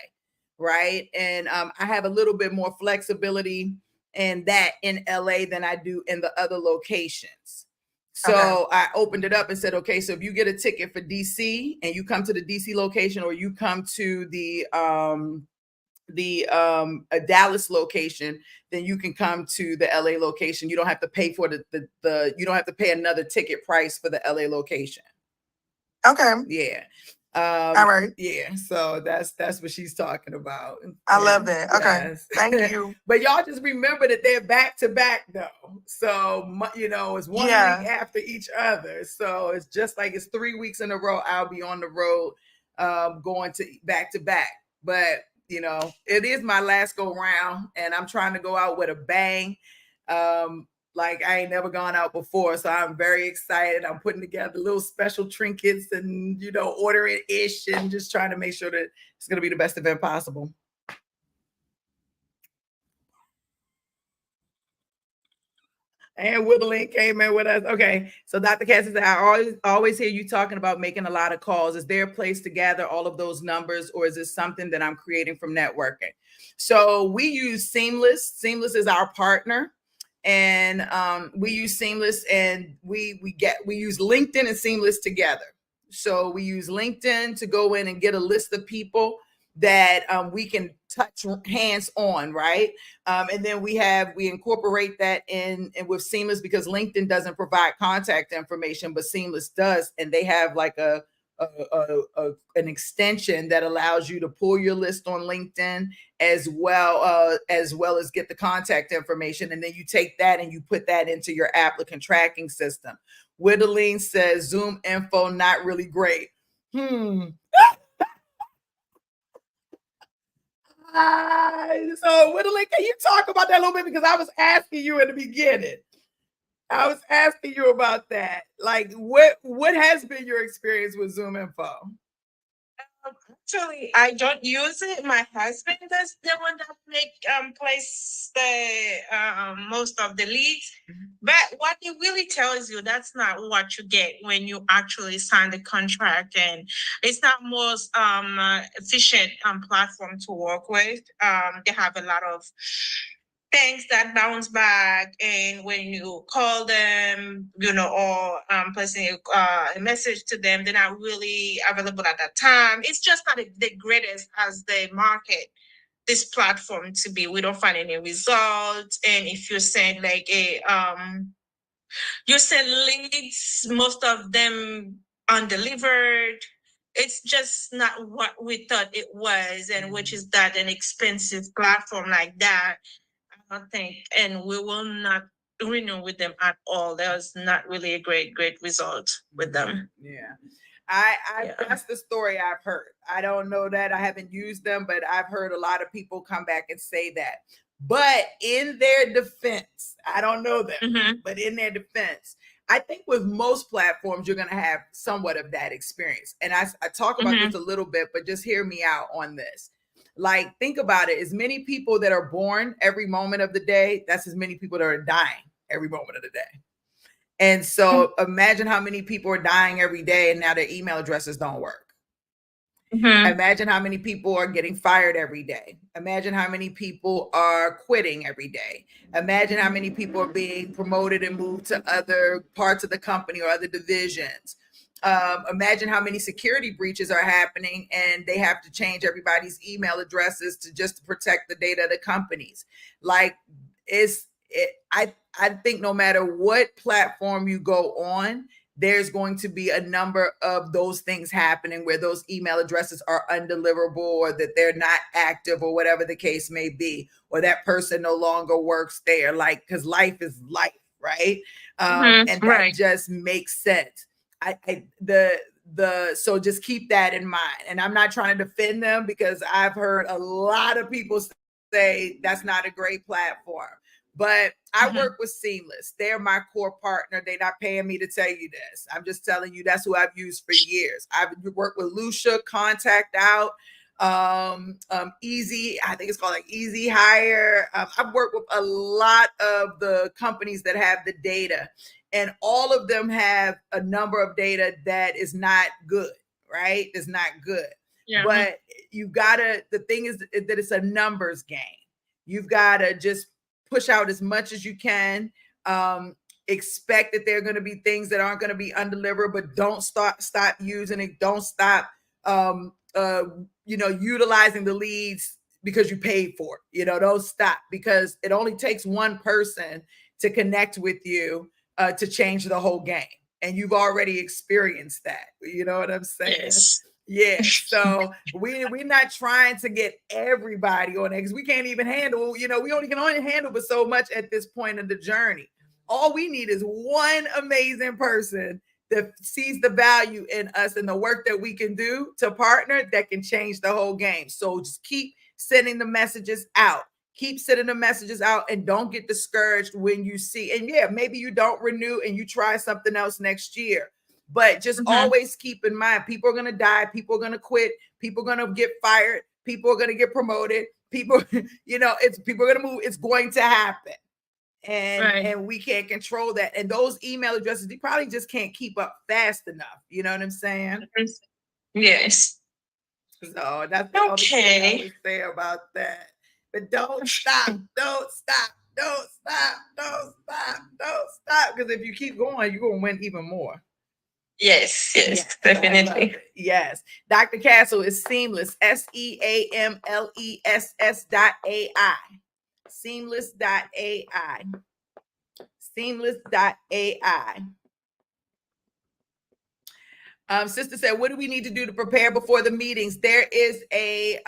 right? And I have a little bit more flexibility in LA than I do in the other locations. So I opened it up and said, okay, so if you get a ticket for DC and you come to the DC location, or you come to the Dallas location, then you can come to the LA location. You don't have to pay for you don't have to pay another ticket price for the LA location. Okay. Yeah. All right. Yeah. So that's what she's talking about. I love that. Okay. Yes. Thank you. But y'all just remember that they're back to back though. So, it's 1 week after each other. So it's just like it's 3 weeks in a row. I'll be on the road, going to back. But, it is my last go round and I'm trying to go out with a bang. Like I ain't never gone out before. So I'm very excited. I'm putting together little special trinkets and, ordering ish and just trying to make sure that it's going to be the best event possible. And Whittling came in with us. Okay. So Dr. Cassie said, I always hear you talking about making a lot of calls. Is there a place to gather all of those numbers, or is this something that I'm creating from networking? So we use Seamless. Seamless is our partner. And we use Seamless, and we use LinkedIn and Seamless together. So we use LinkedIn to go in and get a list of people that we can touch hands on, right? And then we incorporate that in with Seamless, because LinkedIn doesn't provide contact information, but Seamless does, and they have like an extension that allows you to pull your list on LinkedIn as well as get the contact information. And then you take that and you put that into your applicant tracking system. Whittling says Zoom info, not really great. So Whittling, can you talk about that a little bit? Because I was asking you in the beginning. I was asking you about that. Like, what has been your experience with Zoom info? Actually, I don't use it. My husband does the one that place the most of the leads. But what it really tells you, that's not what you get when you actually sign the contract, and it's not most efficient platform to work with. They have a lot of things that bounce back, and when you call them, or placing a message to them, they're not really available at that time. It's just not the greatest as they market this platform to be. We don't find any results. And if you send like you send leads, most of them undelivered. it's just not what we thought it was, and which is that an expensive platform like that, I don't think, and we will not renew with them at all. That was not really a great result with them. Yeah. Yeah. That's the story I've heard. I don't know that. I haven't used them, but I've heard a lot of people come back and say that. But in their defense, I don't know them, Mm-hmm. but in their defense, I think with most platforms, you're going to have somewhat of that experience. And I talk about Mm-hmm. this a little bit, but just hear me out on this. Like, think about it. As many people that are born every moment of the day, that's as many people that are dying every moment of the day. And so imagine how many people are dying every day and now their email addresses don't work. Mm-hmm. Imagine how many people are getting fired every day. Imagine how many people are quitting every day. Imagine how many people are being promoted and moved to other parts of the company or other divisions. Imagine how many security breaches are happening and they have to change everybody's email addresses to protect the data of the companies. Like, I think no matter what platform you go on, there's going to be a number of those things happening where those email addresses are undeliverable, or that they're not active, or whatever the case may be, or that person no longer works there. Like, because life is life, right? And that Right. just makes sense. So just keep that in mind. And I'm not trying to defend them, because I've heard a lot of people say that's not a great platform. But I work with Seamless. They're my core partner. They're not paying me to tell you this. I'm just telling you that's who I've used for years. I've worked with Lucia, Contact Out, Easy. I think it's called like Easy Hire. I've worked with a lot of the companies that have the data, and all of them have a number of data that is not good, right? It's not good. Yeah. But the thing is that it's a numbers game. You've got to just push out as much as you can. Expect that there are going to be things that aren't going to be undelivered, but don't stop using it. Don't stop, utilizing the leads because you paid for it. Don't stop, because it only takes one person to connect with you to change the whole game. And you've already experienced that. You know what I'm saying? Yes. Yeah, so we're not trying to get everybody on it, because we can't even handle, we can only handle but so much at this point in the journey. All we need is one amazing person that sees the value in us and the work that we can do to partner that can change the whole game. So just keep sending the messages out. Keep sending the messages out, and don't get discouraged when you see, and yeah, maybe you don't renew and you try something else next year. But just always keep in mind, people are going to die. People are going to quit. People are going to get fired. People are going to get promoted. People, people are going to move. It's going to happen. And we can't control that. And those email addresses, you probably just can't keep up fast enough. You know what I'm saying? Yes. So that's the only thing I would say about that. But don't stop. Don't stop. Don't stop. Don't stop. Don't stop. Because if you keep going, you're going to win even more. Yes, definitely. Yes. Dr. Castle is Seamless, SEAMLESS.AI. Seamless.ai. Seamless.ai. Sister said, what do we need to do to prepare before the meetings? There is a,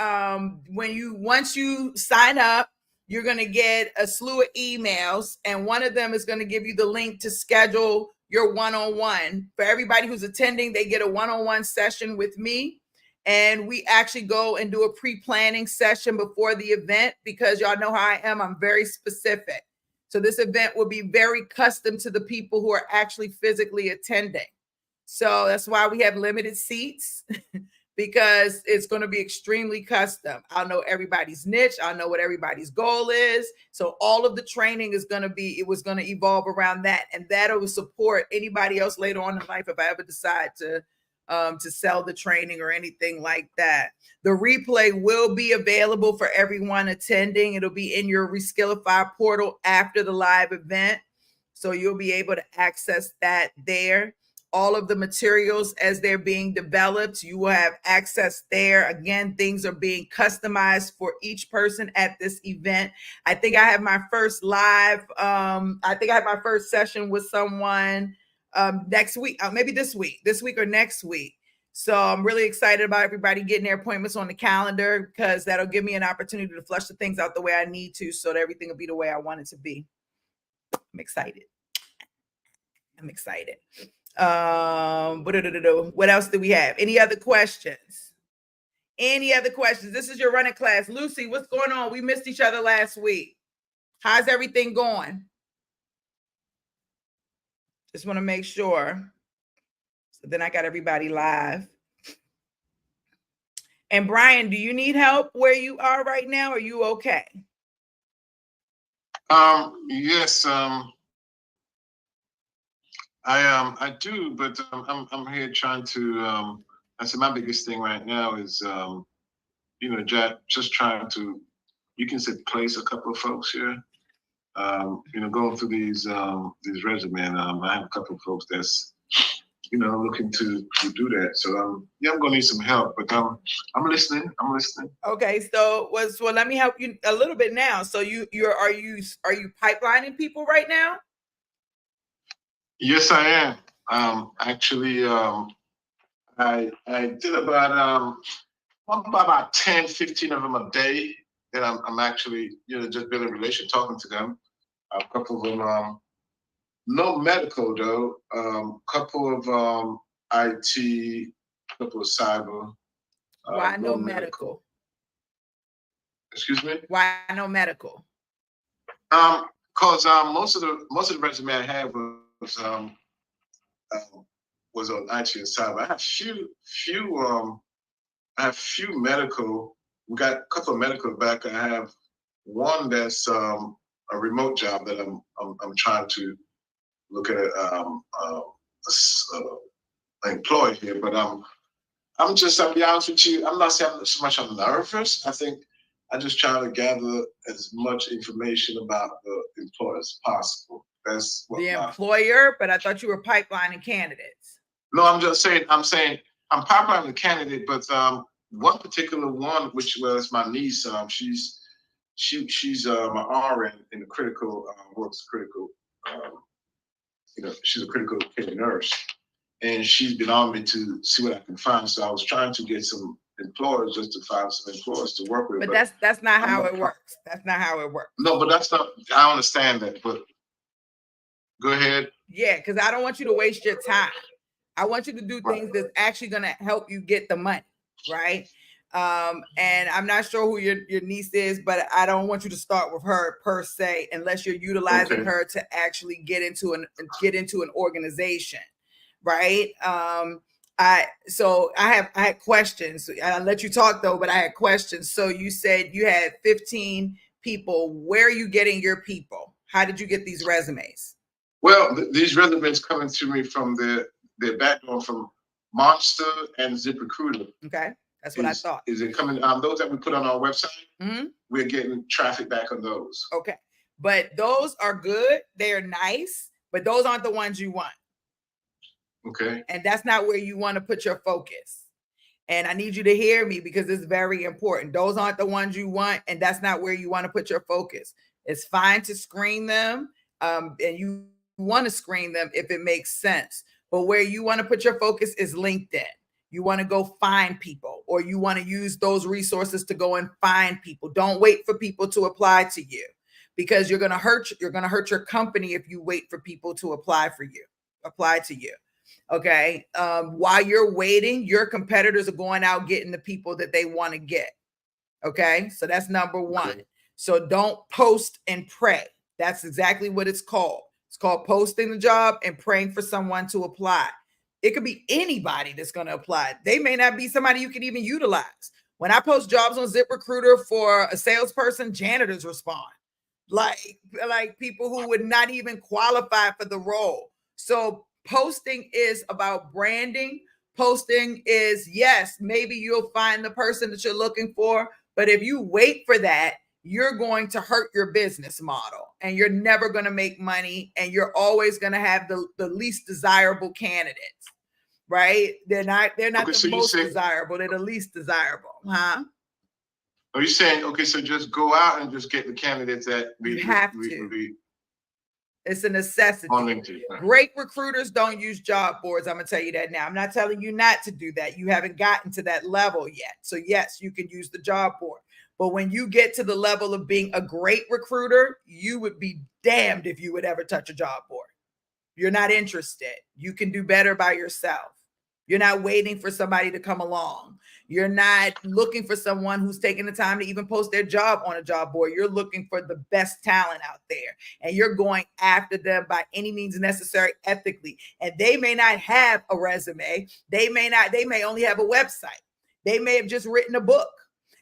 once you sign up, you're going to get a slew of emails, and one of them is going to give you the link to schedule your one-on-one. For everybody who's attending, they get a one-on-one session with me, and we actually go and do a pre-planning session before the event, because y'all know how I am. I'm very specific. So this event will be very custom to the people who are actually physically attending. So that's why we have limited seats, because it's going to be extremely custom. I'll know everybody's niche. I'll know what everybody's goal is. So all of the training is going to evolve around that. And that will support anybody else later on in life if I ever decide to sell the training or anything like that. The replay will be available for everyone attending. It'll be in your Reskillify portal after the live event. So you'll be able to access that there. All of the materials as they're being developed, you will have access there. Again, things are being customized for each person at this event. I think I have my first live, I think I have my first session with someone next week, maybe this week or next week. So I'm really excited about everybody getting their appointments on the calendar, because that'll give me an opportunity to flush the things out the way I need to, so that everything will be the way I want it to be. I'm excited. What else do we have? Any other questions? This is your running class. Lucy, what's going on? We missed each other last week. How's everything going? Just want to make sure. So then I got everybody live. And Brian, do you need help where you are right now? Are you okay? Yes, I do, but I'm here trying to. I said my biggest thing right now is, just trying to, you can say, place a couple of folks here. Going through these resumes. I have a couple of folks that's, looking to do that. So I'm gonna need some help, but I'm listening. Okay, so let me help you a little bit now. So are you pipelining people right now? Yes, I am. Actually, I did about 10, 15 of them a day. That I'm actually, just building a relationship, talking to them. A couple of them, no medical though. Couple of IT, couple of cyber. Why no medical? Excuse me? Why no medical? Because most of the resume I had was on IT and cyber. I have few medical. We got a couple of medical back. I have one that's a remote job that I'm trying to look at employee here. But I'll be honest with you, I'm not saying so much I'm nervous. I think I just try to gather as much information about the employer as possible. That's what the employer, but I thought you were pipelining candidates. No, I'm saying I'm pipelining the candidate, but one particular one, which was my niece, she's my RN in the critical works critical. She's a critical care nurse, and she's been on me to see what I can find. So I was trying to get some employers, just to find some employers to work with. But that's not how it works. That's not how it works. No, but that's not. I understand that, but go ahead. Yeah, because I don't want you to waste your time. I want you to do things that's actually going to help you get the money, right? And I'm not sure who your niece is, but I don't want you to start with her per se, unless you're utilizing her to actually get into an organization, right? I had questions. I'll let you talk though, but I had questions. So you said you had 15 people. Where are you getting your people? How did you get these resumes? Well, these resumes coming to me from their background from Monster and ZipRecruiter. Okay, that's what I thought. Is it coming? Those that we put on our website, we're getting traffic back on those. Okay, but those are good. They're nice, but those aren't the ones you want. Okay. And that's not where you want to put your focus. And I need you to hear me, because it's very important. Those aren't the ones you want, and that's not where you want to put your focus. It's fine to screen them, and you want to screen them if it makes sense. But where you want to put your focus is LinkedIn. You want to go find people, or you want to use those resources to go and find people. Don't wait for people to apply to you, because you're going to hurt your company if you wait for people to apply to you. Okay. While you're waiting, your competitors are going out getting the people that they want to get. Okay. So that's number one. Okay. So don't post and pray. That's exactly what it's called. It's called posting the job and praying for someone to apply. It could be anybody that's going to apply. They may not be somebody you could even utilize. When I post jobs on ZipRecruiter for a salesperson, janitors respond. Like people who would not even qualify for the role. So posting is about branding. Posting is, yes, maybe you'll find the person that you're looking for, but if you wait for that, you're going to hurt your business model, and you're never going to make money, and you're always going to have the least desirable candidates, right? They're not the most desirable, they're the least desirable, huh? Are you saying, okay, so just go out and just get the candidates that you have to. It's a necessity. On LinkedIn. Great recruiters don't use job boards. I'm gonna tell you that now. I'm not telling you not to do that. You haven't gotten to that level yet. So yes, you can use the job board. But when you get to the level of being a great recruiter, you would be damned if you would ever touch a job board. You're not interested. You can do better by yourself. You're not waiting for somebody to come along. You're not looking for someone who's taking the time to even post their job on a job board. You're looking for the best talent out there, and you're going after them by any means necessary ethically. And they may not have a resume. They may only have a website. They may have just written a book.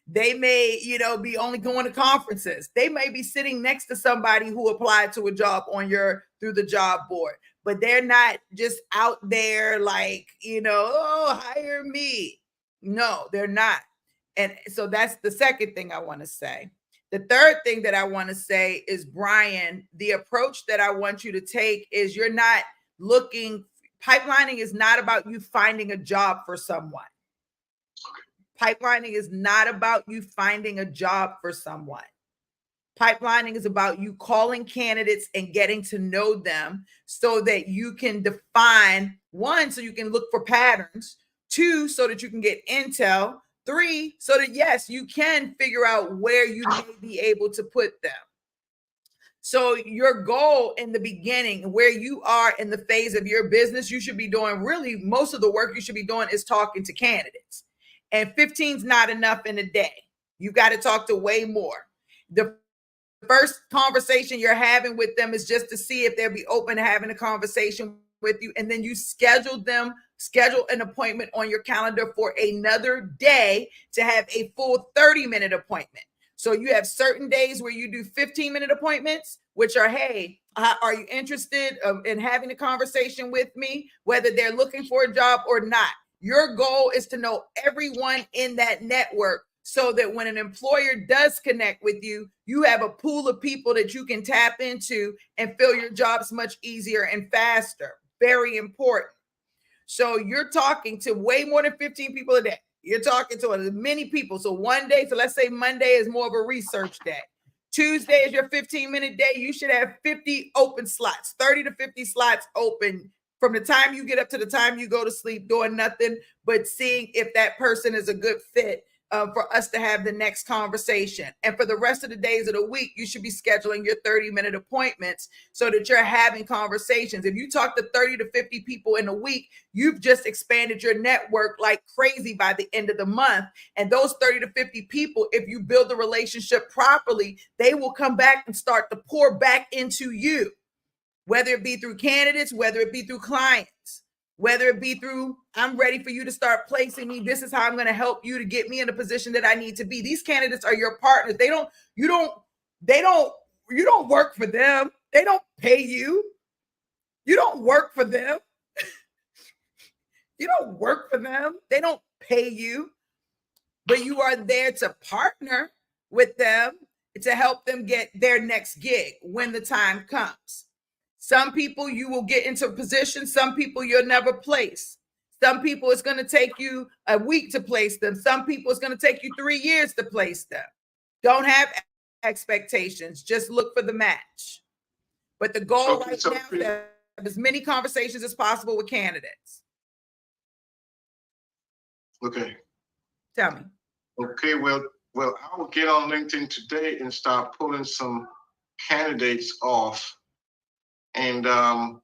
They may, be only going to conferences. They may be sitting next to somebody who applied to a job through the job board, but they're not just out there like, hire me. No, they're not. And so that's the second thing I want to say. The third thing that I want to say is, Brian, the approach that I want you to take is you're not pipelining is not about you finding a job for someone. Pipelining is not about you finding a job for someone. Pipelining is about you calling candidates and getting to know them so that you can define, 1, so you can look for patterns, 2, so that you can get intel, 3, so that, yes, you can figure out where you may be able to put them. So your goal in the beginning, where you are in the phase of your business, you should be doing really most of the work you should be doing is talking to candidates. And 15 is not enough in a day. You got to talk to way more. The first conversation you're having with them is just to see if they'll be open to having a conversation with you. And then you schedule an appointment on your calendar for another day to have a full 30-minute appointment. So you have certain days where you do 15-minute appointments, which are, hey, are you interested in having a conversation with me, whether they're looking for a job or not? Your goal is to know everyone in that network so that when an employer does connect with you, you have a pool of people that you can tap into and fill your jobs much easier and faster. Very important. So you're talking to way more than 15 people a day. You're talking to many people. So one day, so let's say Monday is more of a research day. Tuesday is your 15-minute day. You should have 50 open slots, 30 to 50 slots open from the time you get up to the time you go to sleep, doing nothing but seeing if that person is a good fit for us to have the next conversation. And for the rest of the days of the week, you should be scheduling your 30-minute appointments so that you're having conversations. If you talk to 30 to 50 people in a week, you've just expanded your network like crazy by the end of the month. And those 30 to 50 people, if you build the relationship properly, they will come back and start to pour back into you. Whether it be through candidates, whether it be through clients, whether it be through, I'm ready for you to start placing me. This is how I'm going to help you to get me in the position that I need to be. These candidates are your partners. You don't work for them. They don't pay you. You don't work for them. You don't work for them. They don't pay you, but you are there to partner with them to help them get their next gig when the time comes. Some people you will get into a position. Some people you'll never place. Some people it's going to take you a week to place them. Some people it's going to take you 3 years to place them. Don't have expectations. Just look for the match. But the goal now is to have as many conversations as possible with candidates. Okay. Tell me. Okay, well, I will get on LinkedIn today and start pulling some candidates off. And I'm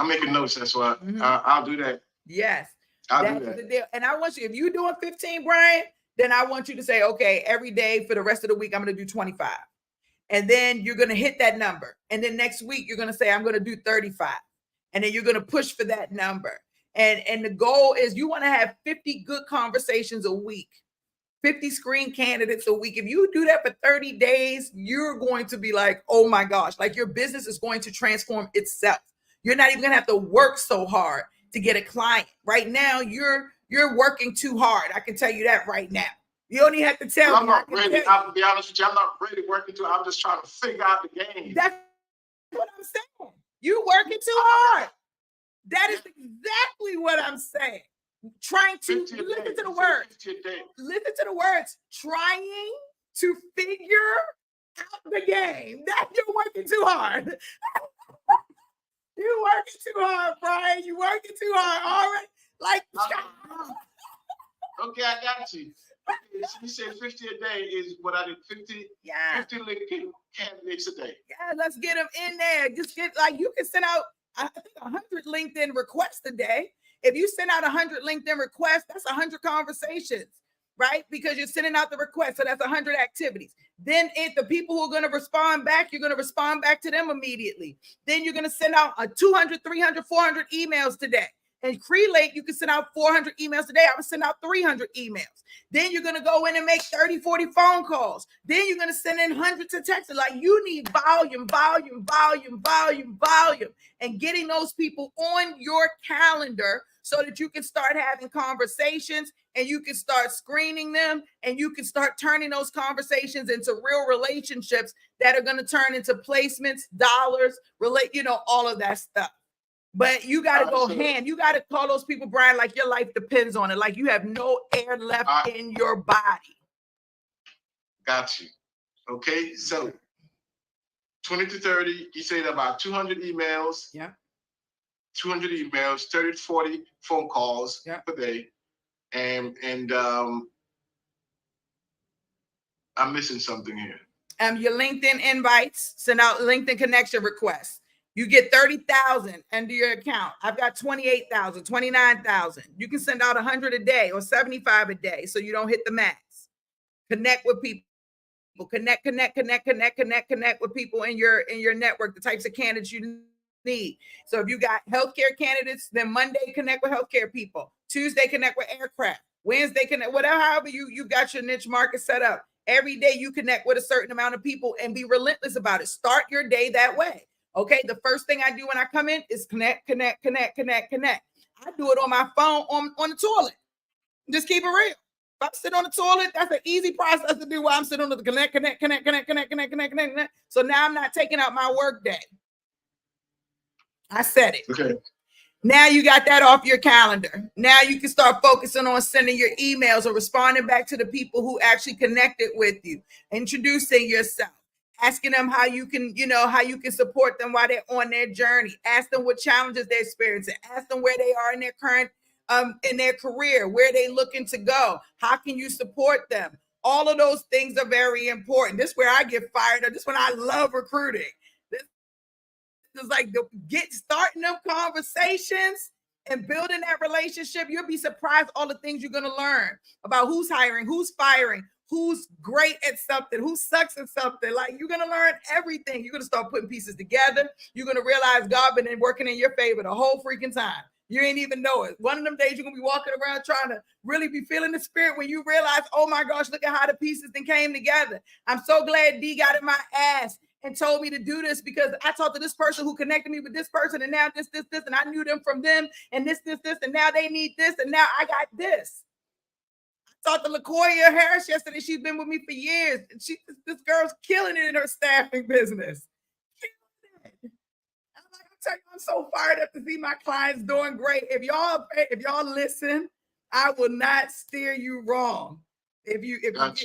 making notes. That's why I'll do that. Yes. I'll do that. The deal. And I want you, if you're doing 15, Brian, then I want you to say, okay, every day for the rest of the week, I'm going to do 25. And then you're going to hit that number. And then next week, you're going to say, I'm going to do 35. And then you're going to push for that number. And the goal is you want to have 50 good conversations a week. 50 screen candidates a week. If you do that for 30 days, you're going to be like, oh my gosh, like your business is going to transform itself. You're not even going to have to work so hard to get a client. Right now, you're working too hard. I can tell you that right now. You don't even have to tell me. I'm not ready. I'll be honest with you. I'm not ready working too. I'm just trying to figure out the game. That's what I'm saying. You working too hard. That is exactly what I'm saying. Trying to listen to the words. Listen to the words. Trying to figure out the game. That you're working too hard. You're working too hard, Brian. You're working too hard already. Like, okay, I got you. Okay, so you said 50 a day is what I did, 50, yeah, 50 LinkedIn candidates a day. yeah, let's get them in there. Just get, like, you can send out, I think, 100 LinkedIn requests a day. If you send out 100 LinkedIn requests, that's 100 conversations, right? Because you're sending out the request. So that's 100 activities. Then if the people who are going to respond back, you're going to respond back to them immediately. Then you're going to send out 200, 300, 400 emails today. And Crelate, you can send out 400 emails today. I would send out 300 emails. Then you're going to go in and make 30, 40 phone calls. Then you're going to send in hundreds of texts. Like, you need volume. And getting those people on your calendar so that you can start having conversations and you can start screening them and you can start turning those conversations into real relationships that are going to turn into placements, dollars, all of that stuff. But you got to go hand. You got to call those people, Brian, like your life depends on it. Like you have no air left in your body. Got you. Okay, so 20 to 30, you said about 200 emails. Yeah. 200 emails, 30 to 40 phone calls per day. And I'm missing something here. Your LinkedIn invites, send out LinkedIn connection requests. You get 30,000 under your account. I've got 28,000, 29,000. You can send out 100 a day or 75 a day so you don't hit the max. Connect with people. Connect with people in your network, the types of candidates you need. So if you got healthcare candidates, then Monday connect with healthcare people. Tuesday connect with aircraft. Wednesday connect, whatever, however you got your niche market set up. Every day you connect with a certain amount of people and be relentless about it. Start your day that way. Okay, the first thing I do when I come in is connect. I do it on my phone on the toilet. Just keep it real. If I'm sitting on the toilet, that's an easy process to do while I'm sitting on the connect. So now I'm not taking out my work day. I said it. Okay. Now you got that off your calendar. Now you can start focusing on sending your emails or responding back to the people who actually connected with you, introducing yourself. Asking them how you can support them while they're on their journey. Ask them what challenges they're experiencing. Ask them where they are in their current, in their career, where they're looking to go. How can you support them? All of those things are very important. This is where I get fired up. This is when I love recruiting. This is like starting them conversations and building that relationship. You'll be surprised all the things you're going to learn about who's hiring, who's firing, who's great at something, who sucks at something. Like, you're going to learn everything. You're going to start putting pieces together. You're going to realize God been working in your favor the whole freaking time. You ain't even know it. One of them days you're going to be walking around trying to really be feeling the spirit when you realize, oh my gosh, look at how the pieces then came together. I'm so glad Dee got in my ass and told me to do this, because I talked to this person who connected me with this person, and now this, and I knew them from them, and this, and now they need this, and now I got this. Talked to LaCoya Harris yesterday. She's been with me for years. And this girl's killing it in her staffing business. I'm so fired up to see my clients doing great. If y'all listen, I will not steer you wrong. I'm telling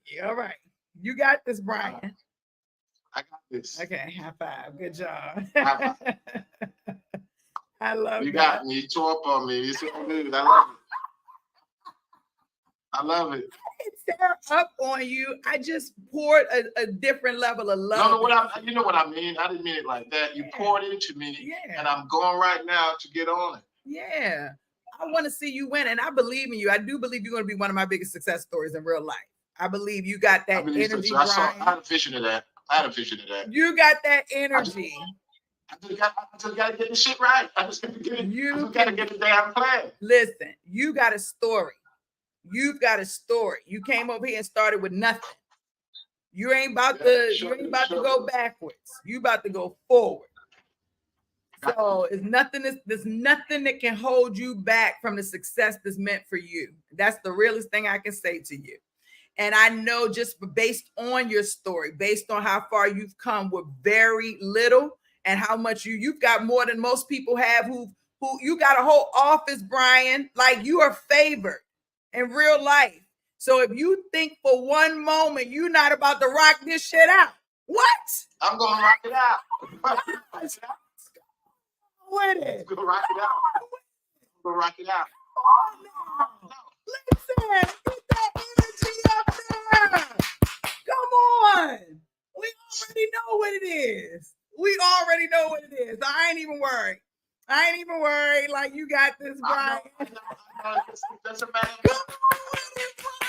you, all right. You got this, Brian. I got this. Okay, high five. Good job. High five. I love you got me. You tore up on me. It's so good. I love it. I love it. I didn't tear up on you. I just poured a different level of love. You know what I mean? I didn't mean it like that. You poured into me, and I'm going right now to get on it. Yeah. I want to see you win, and I believe in you. I do believe you're going to be one of my biggest success stories in real life. I believe you got that energy. So. I had a vision of that. You got that energy. I just got to get the shit right. I just got to get the damn plan. Listen, you got a story. You've got a story. You came over here and started with nothing. You ain't about to go backwards. You about to go forward. So there's nothing that can hold you back from the success that's meant for you. That's the realest thing I can say to you. And I know, just based on your story, based on how far you've come with very little, and how much you've got more than most people have, who you got a whole office, Brian. Like, you are favored in real life. So if you think for one moment you're not about to rock this shit out, what? I'm gonna rock it out. With it. I'm gonna rock it out. I'm gonna rock it out. Oh, no. Listen, get that energy up there. Come on. We already know what it is. We already know what it is. I ain't even worried. Like, you got this, Brian. I know. It doesn't matter. Come on with it, Brian.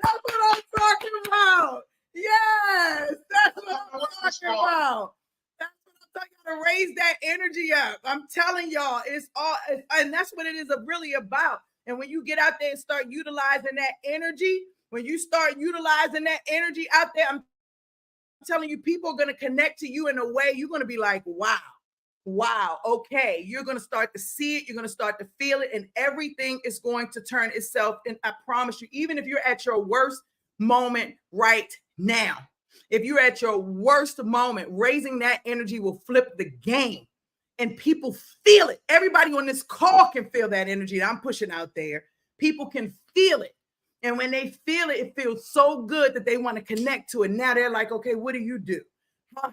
That's what I'm talking about. Yes, that's what I'm talking about. That's what I'm talking about. To raise that energy up. I'm telling y'all, it's all, and that's what it is really about. And when you get out there and start utilizing that energy, out there, I'm telling you, people are going to connect to you in a way you're going to be like, wow, okay. You're going to start to see it. You're going to start to feel it, and everything is going to turn itself. And I promise you, even if you're at your worst moment right now, if you're at your worst moment, raising that energy will flip the game, and people feel it. Everybody on this call can feel that energy that I'm pushing out there. People can feel it. And when they feel it, it feels so good that they want to connect to it. Now they're like, okay, what do you do?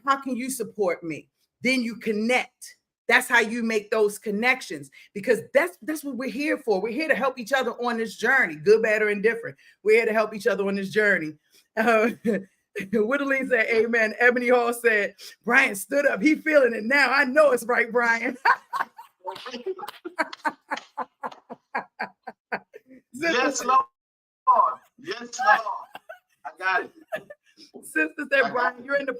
How can you support me? Then you connect. That's how you make those connections, because that's what we're here for. We're here to help each other on this journey, good, bad, or indifferent. We're here to help each other on this journey. Whittling said, amen. Ebony Hall said, Brian stood up. He feeling it now. I know it's right, Brian. Yes, Lord. Yes, Lord. I got it. Sister said, Brian, you're in the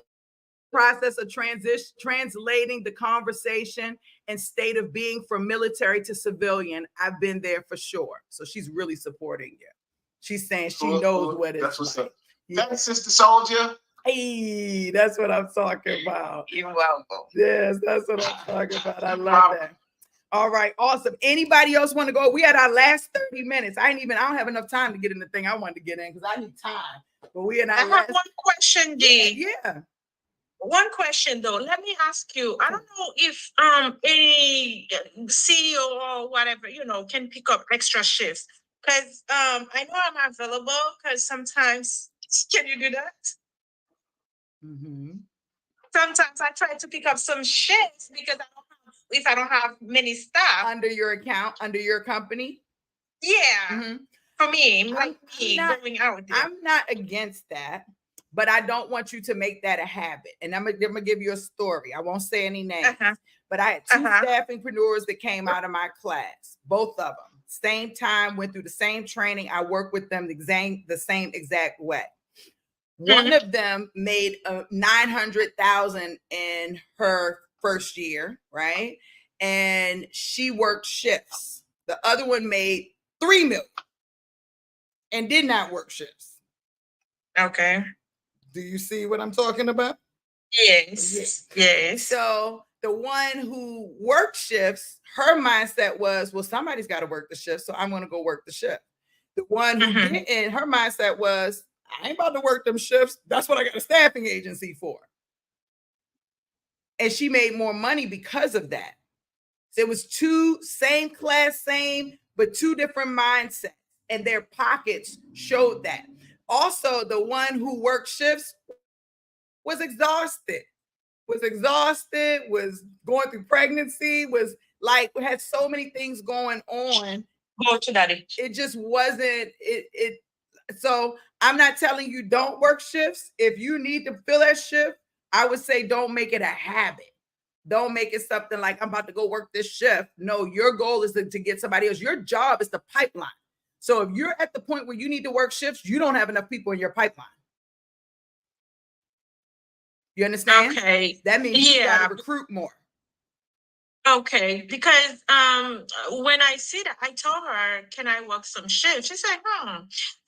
process of translating the conversation and state of being from military to civilian. I've been there for sure. So she's really supporting you. She's saying she knows what it's like. Yeah. Thanks, Sister Soldier. Hey, that's what I'm talking about. You're welcome. Yes, that's what I'm talking about. I love that. All right, awesome. Anybody else want to go? We had our last 30 minutes. I don't have enough time to get in the thing I wanted to get in because I need time. But we in our I have one question, Dee. Yeah. One question though. Let me ask you. I don't know if any CEO or whatever, can pick up extra shifts. Because I know I'm available because sometimes, can you do that? Mm-hmm. Sometimes I try to pick up some shifts because I don't have many staff. Under your account, under your company? Yeah. Mm-hmm. For me, going out there. I'm not against that, but I don't want you to make that a habit. And I'm gonna give you a story. I won't say any names, but I had two staffingpreneurs that came out of my class, both of them. Same time, went through the same training. I worked with them the same exact way. One of them made $900,000 in her first year, right? And she worked shifts. The other one made $3 million and did not work shifts. Okay. Do you see what I'm talking about? Yes. So the one who worked shifts, her mindset was, well, somebody's got to work the shift, so I'm going to go work the shift. The one who didn't, her mindset was, I ain't about to work them shifts. That's what I got a staffing agency for. And she made more money because of that. So it was two, same class, but two different mindsets, and their pockets showed that. Also, the one who worked shifts was exhausted, was going through pregnancy, had so many things going on. Go to daddy. It just wasn't it. So I'm not telling you don't work shifts. If you need to fill that shift, I would say don't make it a habit. Don't make it something like I'm about to go work this shift. No, your goal is to get somebody else. Your job is the pipeline. So if you're at the point where you need to work shifts, you don't have enough people in your pipeline. You understand? Okay. That means you got to recruit more. Okay, because when I see that, I told her, can I work some shifts? She said,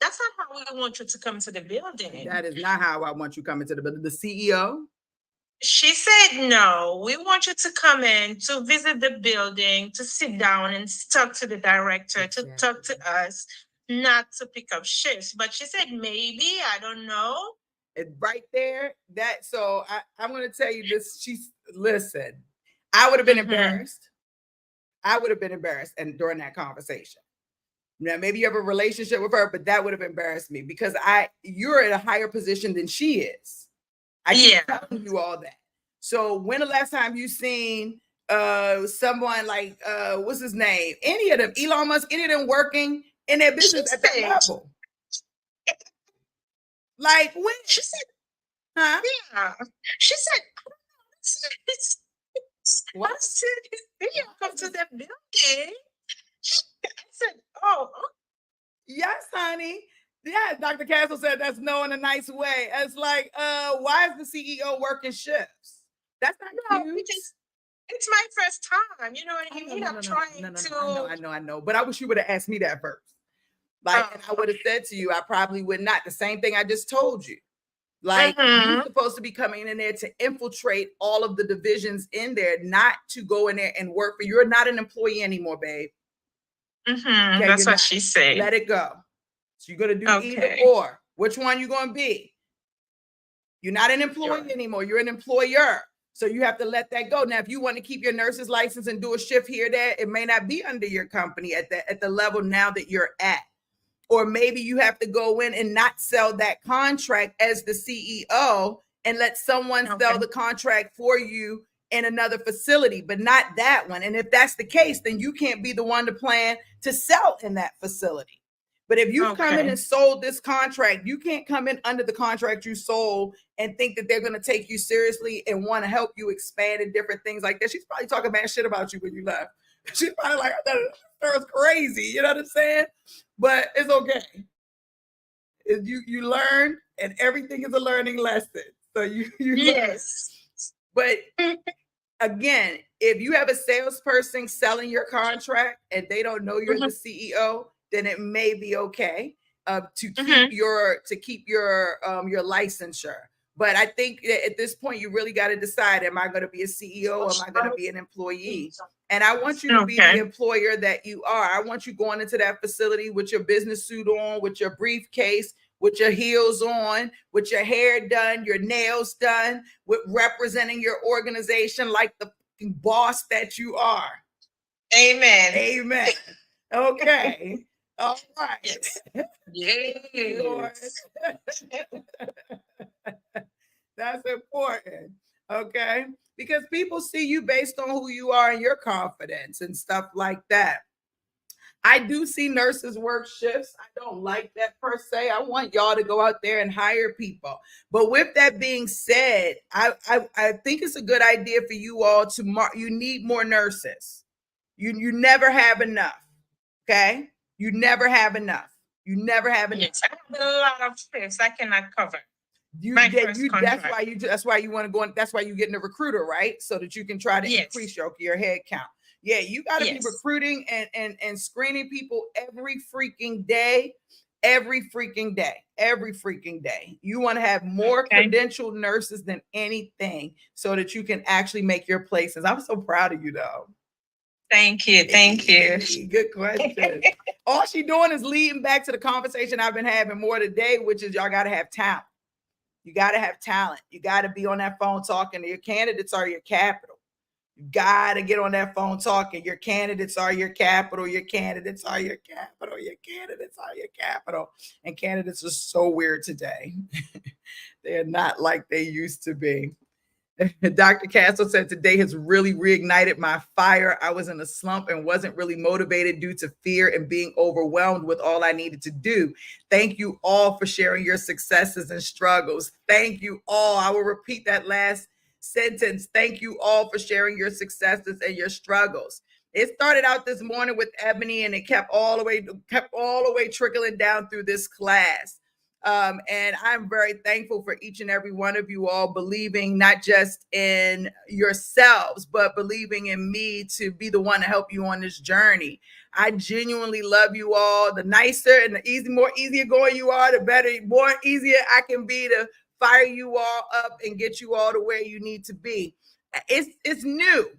that's not how we want you to come to the building. That is not how I want you coming to the building. The CEO? She said, no, we want you to come in to visit the building, to sit down and talk to the director, to talk to us, not to pick up shifts. But she said, maybe, I don't know. It's right there. So I'm going to tell you this. Listen. I would have been embarrassed. I would have been embarrassed during that conversation. Now, maybe you have a relationship with her, but that would have embarrassed me because you're at a higher position than she is. I keep telling you all that. So when the last time you seen someone like what's his name? Any of them, Elon Musk, any of them working in their business at that level? Like when? She said, huh? Yeah. She said, What? I said, you come to the building. I said, oh. Yes, honey. Yeah, Dr. Castle said that's no in a nice way. It's like, why is the CEO working shifts? That's not cute. It's my first time, you know what I mean? I'm trying to. I know. But I wish you would have asked me that first. Like, and I would have said to you, I probably would not. The same thing I just told you. Like, you're supposed to be coming in there to infiltrate all of the divisions in there, not to go in there and work for. You're not an employee anymore, babe. Okay, that's what she said. Let it go. So you're gonna do either or. Which one you gonna be? You're not an employee anymore. You're an employer. So you have to let that go. Now, if you want to keep your nurse's license and do a shift here, there, it may not be under your company at the level now that you're at. Or maybe you have to go in and not sell that contract as the CEO and let someone sell the contract for you in another facility, but not that one. And if that's the case, then you can't be the one to plan to sell in that facility. But if you come in and sold this contract, you can't come in under the contract you sold and think that they're going to take you seriously and want to help you expand in different things like that. She's probably talking bad shit about you when you left. She's probably like, that was crazy. You know what I'm saying? But it's okay. You learn, and everything is a learning lesson. So you learn. But again, if you have a salesperson selling your contract and they don't know you're the CEO, then it may be okay to keep your licensure. But I think that at this point, you really got to decide: am I going to be a CEO or am I going to be an employee? And I want you to be the employer that you are. I want you going into that facility with your business suit on, with your briefcase, with your heels on, with your hair done, your nails done, with representing your organization like the boss that you are. Amen. Amen. Okay. All right. Yes. That's important. Okay. Because people see you based on who you are and your confidence and stuff like that. I do see nurses work shifts. I don't like that per se. I want y'all to go out there and hire people. But with that being said, I think it's a good idea for you all to you need more nurses. You never have enough. Okay? You never have enough. You never have enough. Yes, I have a lot of shifts I cannot cover. That's why you want to go in, that's why you're getting a recruiter, right? So that you can try to increase your head count. Yeah, you got to be recruiting and screening people every freaking day. Every freaking day. You want to have more credentialed nurses than anything so that you can actually make your places. I'm so proud of you though. Thank you. Good question. All she doing is leading back to the conversation I've been having more today, which is y'all got to have talent. You got to have talent. You got to be on that phone talking to your candidates are your capital. You got to get on that phone talking. Your candidates are your capital. Your candidates are your capital. Your candidates are your capital. And candidates are so weird today. They're not like they used to be. Dr. Castle said today has really reignited my fire. I was in a slump and wasn't really motivated due to fear and being overwhelmed with all I needed to do. Thank you all for sharing your successes and struggles. Thank you all. I will repeat that last sentence. Thank you all for sharing your successes and your struggles. It started out this morning with Ebony and it kept all the way trickling down through this class. And I'm very thankful for each and every one of you all believing not just in yourselves, but believing in me to be the one to help you on this journey. I genuinely love you all. The nicer and the more easier going you are, the better, more easier I can be to fire you all up and get you all to where you need to be. It's new,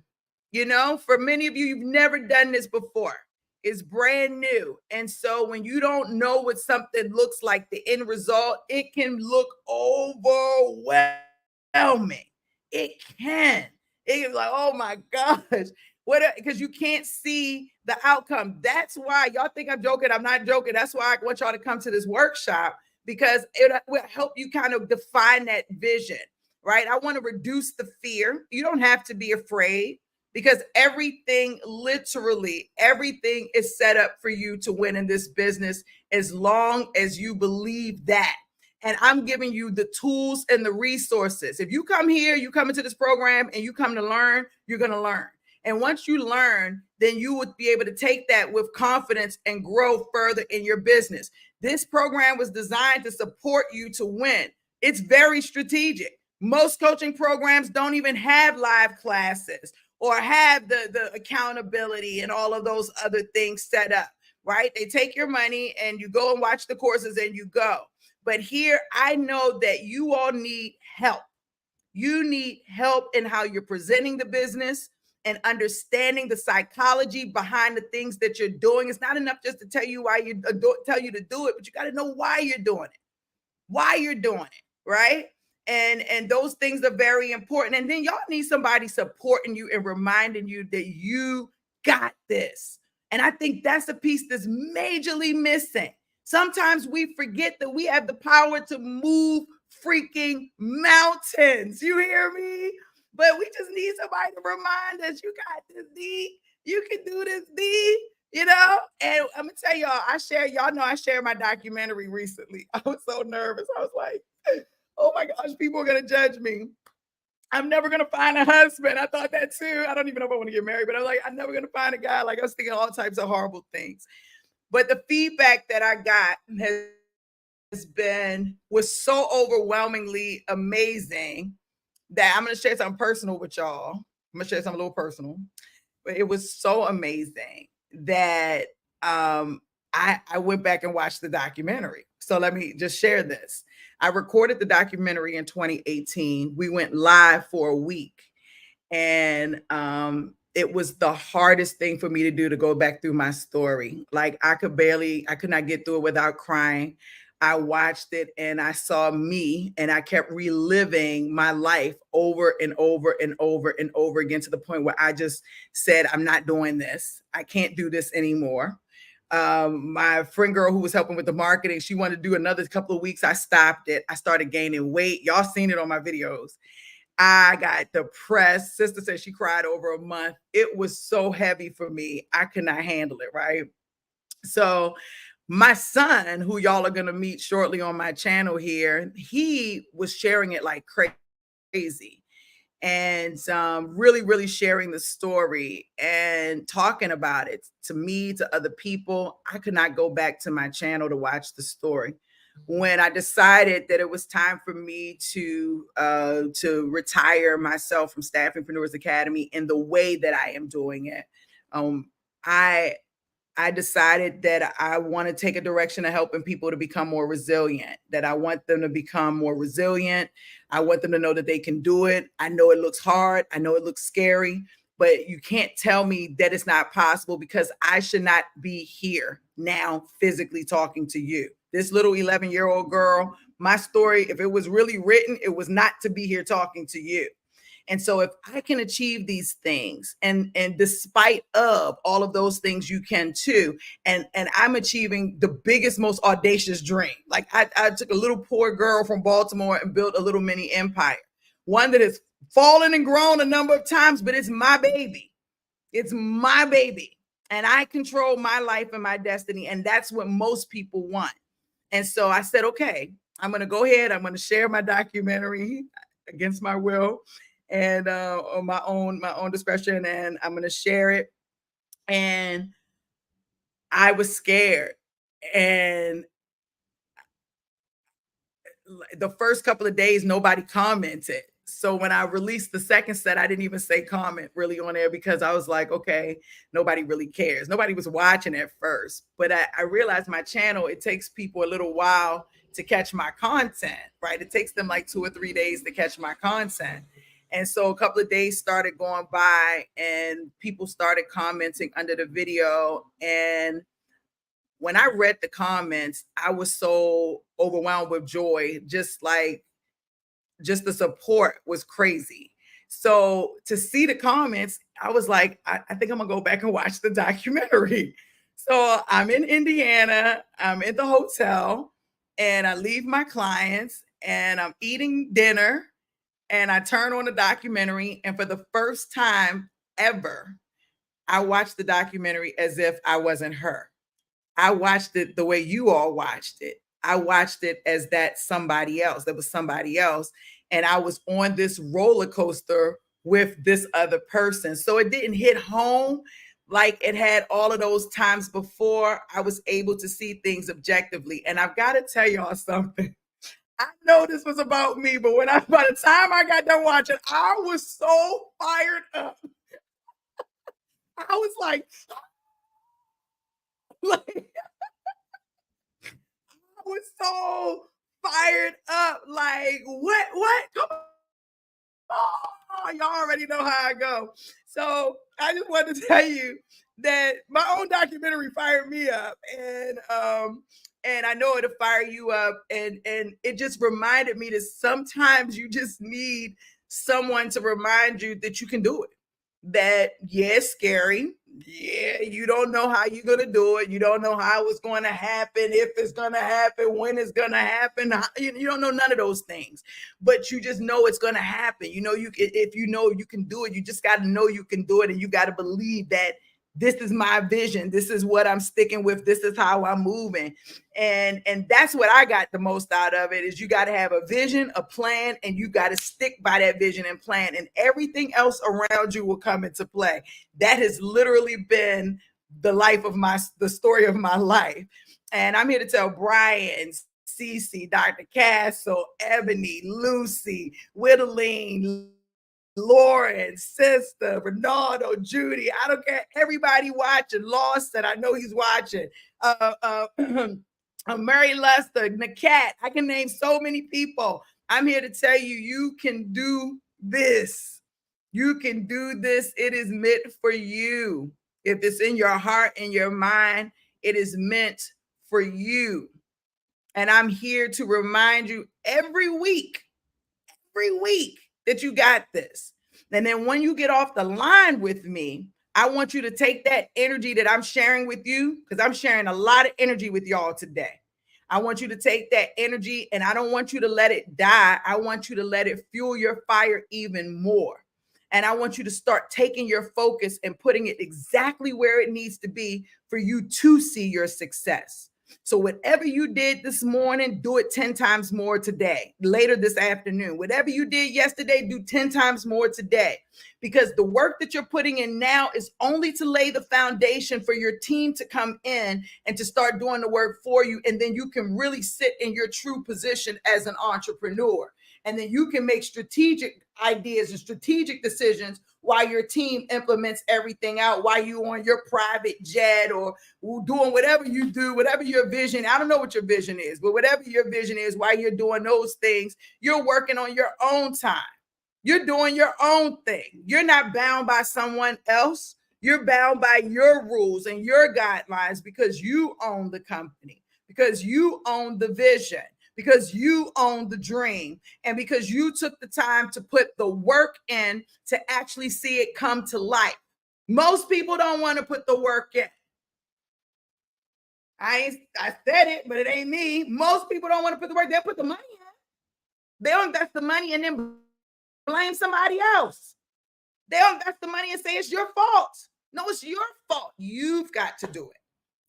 you know, for many of you, you've never done this before. It's brand new. And so when you don't know what something looks like, the end result, it can look overwhelming. It can. It can be like, oh my gosh, Because you can't see the outcome. That's why y'all think I'm joking. I'm not joking. That's why I want y'all to come to this workshop, because it will help you kind of define that vision, right? I want to reduce the fear. You don't have to be afraid, because everything, literally everything is set up for you to win in this business as long as you believe that. And I'm giving you the tools and the resources. If you come here, you come into this program and you come to learn, you're going to learn. And once you learn, then you would be able to take that with confidence and grow further in your business. This program was designed to support you to win. It's very strategic. Most coaching programs don't even have live classes or have the accountability and all of those other things set up, right? They take your money and you go and watch the courses and you go. But here, I know that you all need help. You need help in how you're presenting the business and understanding the psychology behind the things that you're doing. It's not enough just to tell you tell you to do it, but you got to know why you're doing it, right? And those things are very important. And then y'all need somebody supporting you and reminding you that you got this. And I think that's a piece that's majorly missing. Sometimes we forget that we have the power to move freaking mountains. You hear me? But we just need somebody to remind us, you got this, Dee. You can do this, Dee. You know? And I'm going to tell y'all, I shared my documentary recently. I was so nervous. I was like, oh my gosh, people are going to judge me. I'm never going to find a husband. I thought that too. I don't even know if I want to get married, but I was like, I'm never going to find a guy. Like, I was thinking all types of horrible things. But the feedback that I got was so overwhelmingly amazing that I'm going to share something personal with y'all. I'm going to share something a little personal, but it was so amazing that I went back and watched the documentary. So let me just share this. I recorded the documentary in 2018. We went live for a week, and it was the hardest thing for me to do, to go back through my story. Like, I could not get through it without crying. I watched it and I saw me, and I kept reliving my life over and over and over and over again, to the point where I just said, I'm not doing this. I can't do this anymore. My friend girl who was helping with the marketing, she wanted to do another couple of weeks. I stopped it. I started gaining weight. Y'all seen it on my videos. I got depressed. Sister said she cried over a month. It was so heavy for me. I could not handle it, right? So my son, who y'all are going to meet shortly on my channel here, he was sharing it like crazy, and really, really sharing the story and talking about it to me, to other people. I could not go back to my channel to watch the story. When I decided that it was time for me to retire myself from Staffingpreneurs Academy in the way that I am doing it, I decided that I want to take a direction of helping people to become more resilient, that I want them to become more resilient. I want them to know that they can do it. I know it looks hard. I know it looks scary, but you can't tell me that it's not possible, because I should not be here now physically talking to you. This little 11-year-old girl, my story, if it was really written, it was not to be here talking to you. And so if I can achieve these things, and despite of all of those things, you can too. And I'm achieving the biggest, most audacious dream. Like, I took a little poor girl from Baltimore and built a little mini empire, one that has fallen and grown a number of times, but it's my baby. It's my baby. And I control my life and my destiny. And that's what most people want. And so I said, okay, I'm going to go ahead. I'm going to share my documentary against my will, and on my own discretion, and I'm going to share it. And I was scared. And the first couple of days, nobody commented. So when I released the second set, I didn't even say comment really on there, because I was like, okay, nobody really cares. Nobody was watching at first. But I realized my channel, it takes people a little while to catch my content, right? It takes them like 2 or 3 days to catch my content. And so a couple of days started going by, and people started commenting under the video. And when I read the comments, I was so overwhelmed with joy. Just the support was crazy. So to see the comments, I was like, I think I'm gonna go back and watch the documentary. So I'm in Indiana, I'm in the hotel, and I leave my clients and I'm eating dinner and I turn on the documentary. And for the first time ever, I watched the documentary as if I wasn't her. I watched it the way you all watched it. I watched it as that somebody else. There was somebody else. And I was on this roller coaster with this other person. So it didn't hit home like it had all of those times before. I was able to see things objectively. And I've got to tell y'all something. I know this was about me, but by the time I got done watching, I was so fired up. I was like I was so fired up. Like, what? Come on. Y'all already know how I go. So I just wanted to tell you that my own documentary fired me up. And I know it'll fire you up. And it just reminded me that sometimes you just need someone to remind you that you can do it. That, yeah, it's scary. Yeah, you don't know how you're going to do it. You don't know how it's going to happen, if it's going to happen, when it's going to happen. You don't know none of those things, but you just know it's going to happen. You know, if you know you can do it, you just got to know you can do it. And you got to believe that this is my vision. This is what I'm sticking with. This is how I'm moving. And that's what I got the most out of it, is you got to have a vision, a plan, and you got to stick by that vision and plan, and everything else around you will come into play. That has literally been the story of my life. And I'm here to tell Brian, Cece, Dr. Castle, Ebony, Lucy, Whittaline, Lauren, sister, Ronaldo, Judy, I don't care, everybody watching, Lawson, I know he's watching, Mary Lester, Nakat, I can name so many people. I'm here to tell you, you can do this. You can do this. It is meant for you. If it's in your heart and your mind, it is meant for you. And I'm here to remind you every week that you got this. And then when you get off the line with me, I want you to take that energy that I'm sharing with you, because I'm sharing a lot of energy with y'all today. I want you to take that energy, and I don't want you to let it die. I want you to let it fuel your fire even more. And I want you to start taking your focus and putting it exactly where it needs to be for you to see your success. So whatever you did this morning, do it 10 times more today, later this afternoon. Whatever you did yesterday, do 10 times more today, because the work that you're putting in now is only to lay the foundation for your team to come in and to start doing the work for you. And then you can really sit in your true position as an entrepreneur. And then you can make strategic ideas and strategic decisions while your team implements everything out, while you on your private jet or doing whatever you do, whatever your vision. I don't know what your vision is, but whatever your vision is, while you're doing those things, you're working on your own time. You're doing your own thing. You're not bound by someone else. You're bound by your rules and your guidelines, because you own the company, because you own the vision, because you own the dream, and because you took the time to put the work in to actually see it come to life. Most people don't want to put the work in. I said it, but it ain't me. Most people don't want to put the work. They'll put the money in. They'll invest the money and then blame somebody else. They'll invest the money and say it's your fault. No, it's your fault. You've got to do it,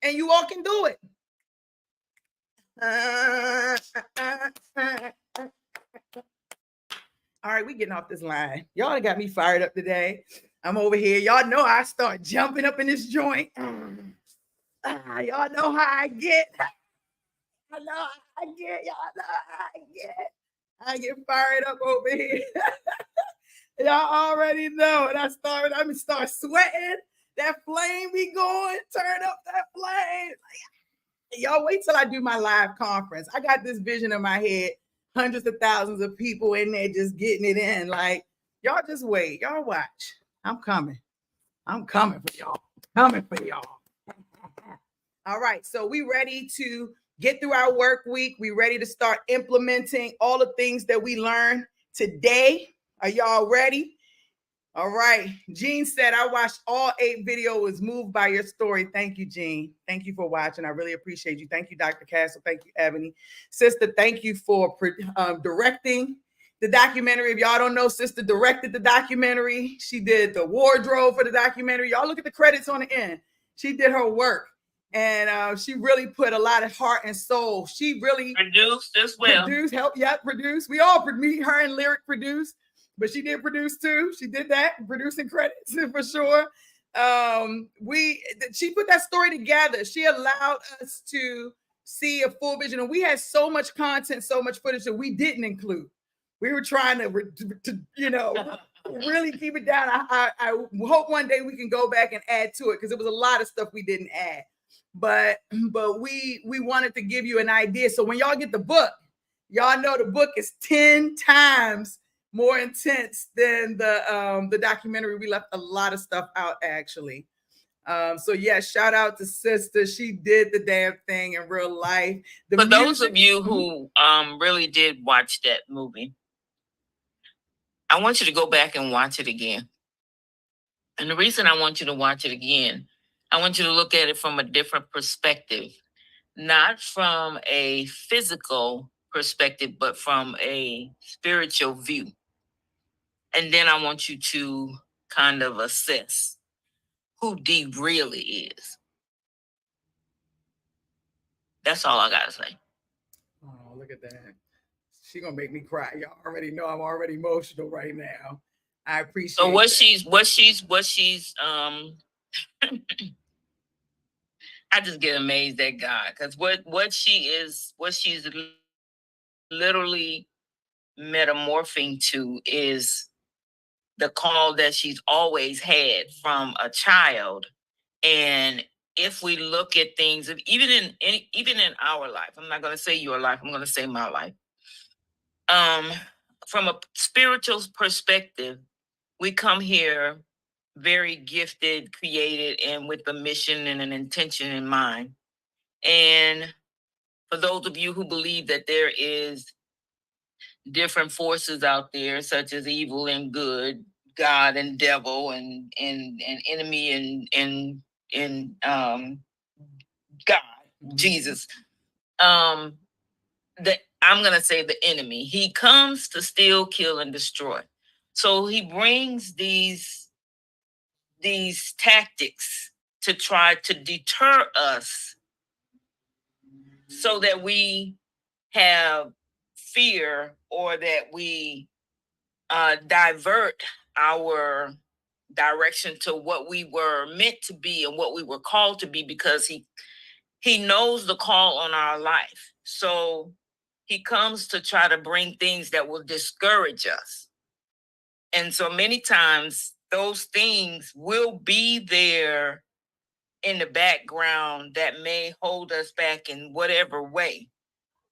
and you all can do it. All right, we getting off this line. Y'all got me fired up today. I'm over here. Y'all know I start jumping up in this joint. Y'all know how I get. I know how I get. Y'all know how I get. I get fired up over here. Y'all already know. And I start sweating. That flame be going. Turn up that flame. Y'all wait till I do my live conference. I got this vision in my head, hundreds of thousands of people in there just getting it in. Like, y'all just wait. Y'all watch. I'm coming. I'm coming for y'all. Coming for y'all. All right. So we ready to get through our work week. We ready to start implementing all the things that we learned today. Are y'all ready? All right. Jean said, I watched all 8 videos, was moved by your story. Thank you, Jean. Thank you for watching. I really appreciate you. Thank you, Dr. Castle. Thank you, Ebony. Sister, thank you for directing the documentary. If y'all don't know, Sister directed the documentary. She did the wardrobe for the documentary. Y'all look at the credits on the end. She did her work. And she really put a lot of heart and soul. She really produced as well. Produce. We all me, her and Lyric produced. But she did produce too. She did that, producing credits for sure. She put that story together. She allowed us to see a full vision, and we had so much content, so much footage that we didn't include. We were trying to really keep it down. I hope one day we can go back and add to it because it was a lot of stuff we didn't add. But we wanted to give you an idea. So when y'all get the book, y'all know the book is 10 times more intense than the documentary. We left a lot of stuff out actually. So yeah, shout out to Sister. She did the damn thing in real life. For those of you who really did watch that movie, I want you to go back and watch it again. And the reason I want you to watch it again, I want you to look at it from a different perspective, not from a physical perspective, but from a spiritual view. And then I want you to kind of assess who Dee really is. That's all I gotta say. Oh, look at that. She's gonna make me cry. Y'all already know I'm already emotional right now. I appreciate so what she's I just get amazed at God, because what she's literally metamorphing to is the call that she's always had from a child. And if we look at things, even in our life, I'm not going to say your life, I'm going to say my life. From a spiritual perspective, we come here very gifted, created, and with a mission and an intention in mind. And for those of you who believe that there is different forces out there, such as evil and good, God and devil, and enemy and God, Jesus. I'm gonna say the enemy. He comes to steal, kill, and destroy. So he brings these tactics to try to deter us, so that we have fear, or that we divert our direction to what we were meant to be and what we were called to be, because he knows the call on our life. So he comes to try to bring things that will discourage us. And so many times those things will be there in the background that may hold us back in whatever way.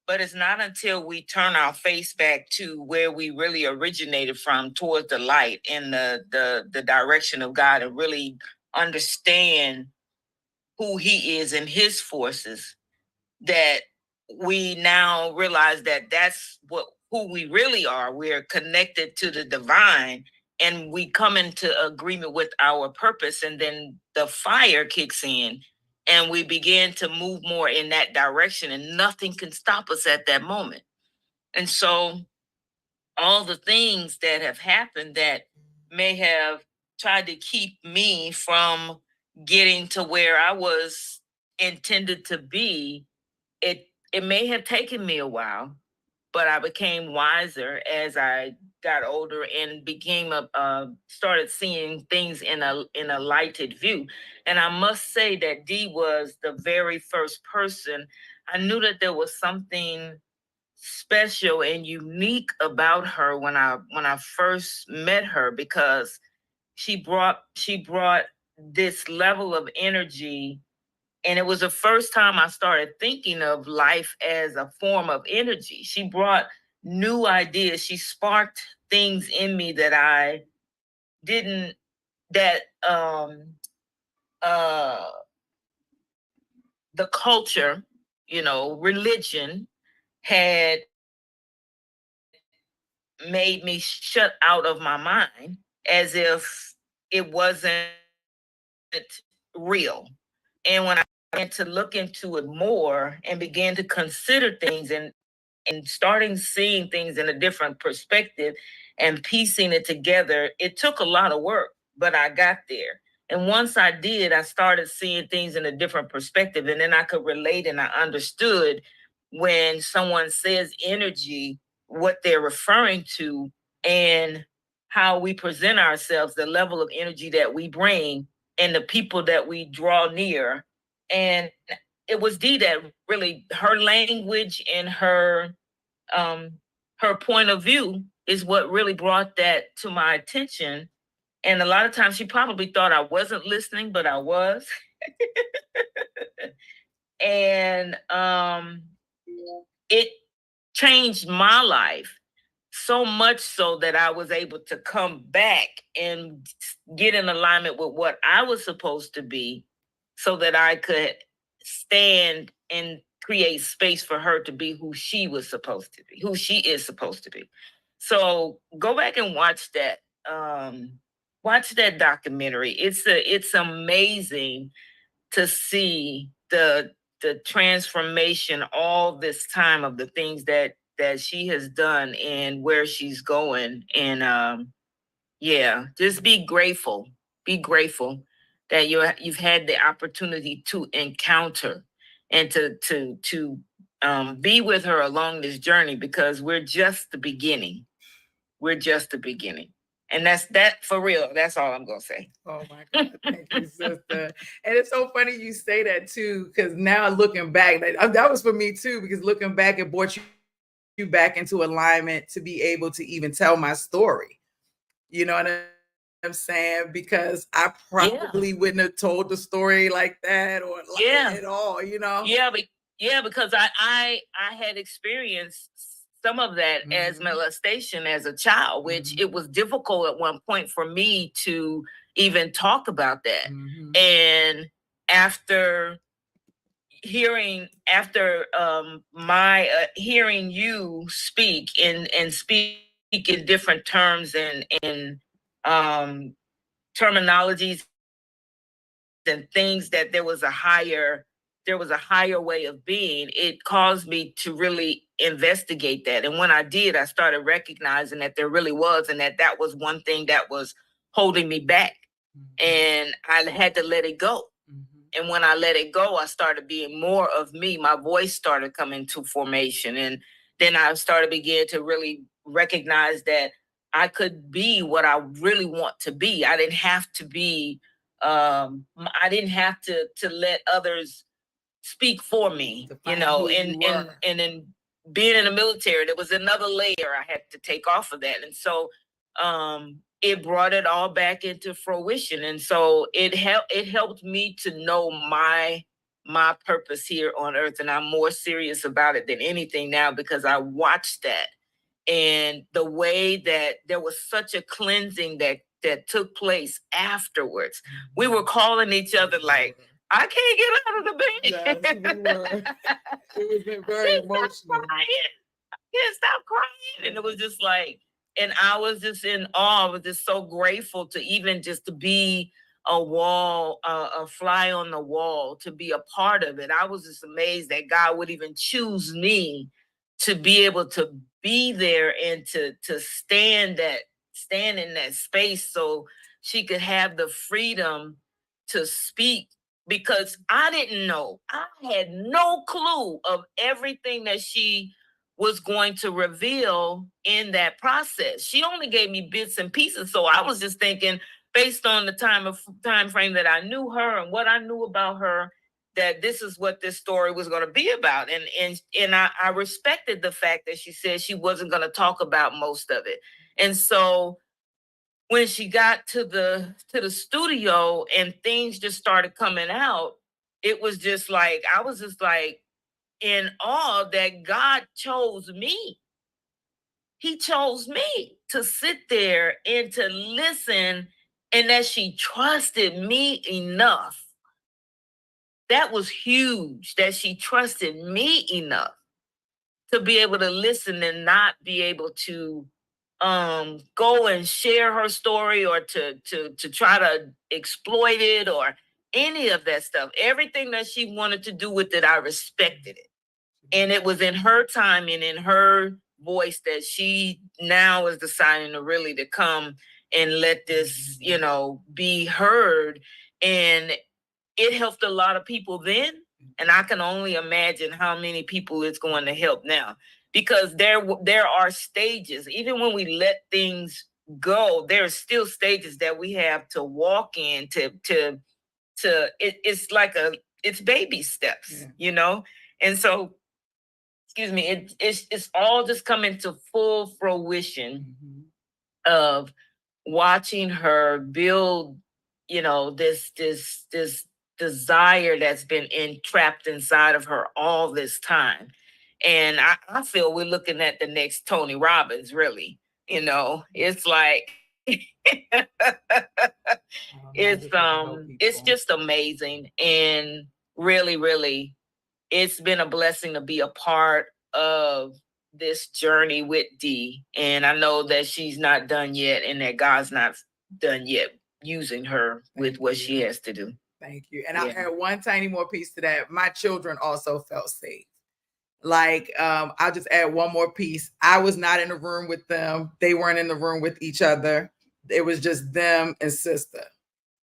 But it's not until we turn our face back to where we really originated from, towards the light and the direction of God, and really understand who he is and his forces, that we now realize that that's who we really are. We're connected to the divine, and we come into agreement with our purpose, and then the fire kicks in, and we begin to move more in that direction, and nothing can stop us at that moment. And so all the things that have happened that may have tried to keep me from getting to where I was intended to be, it may have taken me a while, but I became wiser as I got older and started seeing things in a lighted view. And I must say that Dee was the very first person. I knew that there was something special and unique about her when I first met her, because she brought this level of energy. And it was the first time I started thinking of life as a form of energy. She brought new ideas. She sparked things in me that I didn't, that the culture, religion had made me shut out of my mind as if it wasn't real. And when I began to look into it more and began to consider things and starting seeing things in a different perspective and piecing it together, it took a lot of work, but I got there. And once I did, I started seeing things in a different perspective. And then I could relate and I understood when someone says energy, what they're referring to and how we present ourselves, the level of energy that we bring and the people that we draw near. And it was Dee that really, her language and her point of view is what really brought that to my attention. And a lot of times she probably thought I wasn't listening, but I was. And it changed my life so much so that I was able to come back and get in alignment with what I was supposed to be so that I could stand and create space for her to be who she was supposed to be, who she is supposed to be. So go back and watch that. Watch that documentary. It's amazing to see the transformation all this time of the things that she has done and where she's going. And yeah, just be grateful. Be grateful that you've had the opportunity to encounter and to be with her along this journey, because we're just the beginning. We're just the beginning. And that's that for real. That's all I'm gonna say. Oh my God, thank you, sister. And it's so funny you say that too, because now looking back, that was for me too, because looking back, it brought you back into alignment to be able to even tell my story. You know what I'm saying? Because I probably wouldn't have told the story like that or like at all, you know? Yeah, because I had experienced some of that as molestation as a child, which it was difficult at one point for me to even talk about that. And after hearing you speak and speak in different terms and terminologies and things, that there was a higher way of being, it caused me to really investigate that. And when I did, I started recognizing that there really was, and that was one thing that was holding me back. And I had to let it go. And when I let it go, I started being more of me. My voice started coming to formation. And then I started begin to really recognize that I could be what I really want to be. I didn't have to be, I didn't have to let others speak for me, you know, and then being in the military, there was another layer I had to take off of that. And so it brought it all back into fruition. And so it helped me to know my purpose here on earth. And I'm more serious about it than anything now, because I watched that. And the way that there was such a cleansing that took place afterwards. We were calling each other like, I can't get out of the bed. Yes, we were. It was very emotional. Can't stop crying. And it was just like, and I was just in awe. I was just so grateful to even just to be a fly on the wall, to be a part of it. I was just amazed that God would even choose me to be able to be there and to stand in that space so she could have the freedom to speak, because I didn't know. I had no clue of everything that she was going to reveal in that process. She only gave me bits and pieces. So I was just thinking, based on the time frame that I knew her and what I knew about her, that this is what this story was going to be about. And I respected the fact that she said she wasn't going to talk about most of it. And so when she got to the studio and things just started coming out, it was just like, I was just like in awe that God chose me. He chose me to sit there and to listen, and that she trusted me enough. That was huge, that she trusted me enough to be able to listen and not be able to go and share her story or to try to exploit it or any of that stuff. Everything that she wanted to do with it, I respected it. And it was in her time and in her voice that she now is deciding to really to come and let this, you know, be heard. And it helped a lot of people then. And I can only imagine how many people it's going to help now. Because there are stages, even when we let things go, there are still stages that we have to walk in it's like it's baby steps, you know? And so, excuse me, it's all just coming to full fruition of watching her build, you know, this desire that's been entrapped inside of her all this time. And I feel we're looking at the next Tony Robbins, really. You know, it's like it's just amazing. And really, really, it's been a blessing to be a part of this journey with Dee. And I know that she's not done yet and that God's not done yet using her with what she has to do. Thank you. And I'll add one tiny more piece to that. My children also felt safe. Like, I'll just add one more piece. I was not in the room with them. They weren't in the room with each other. It was just them and sister.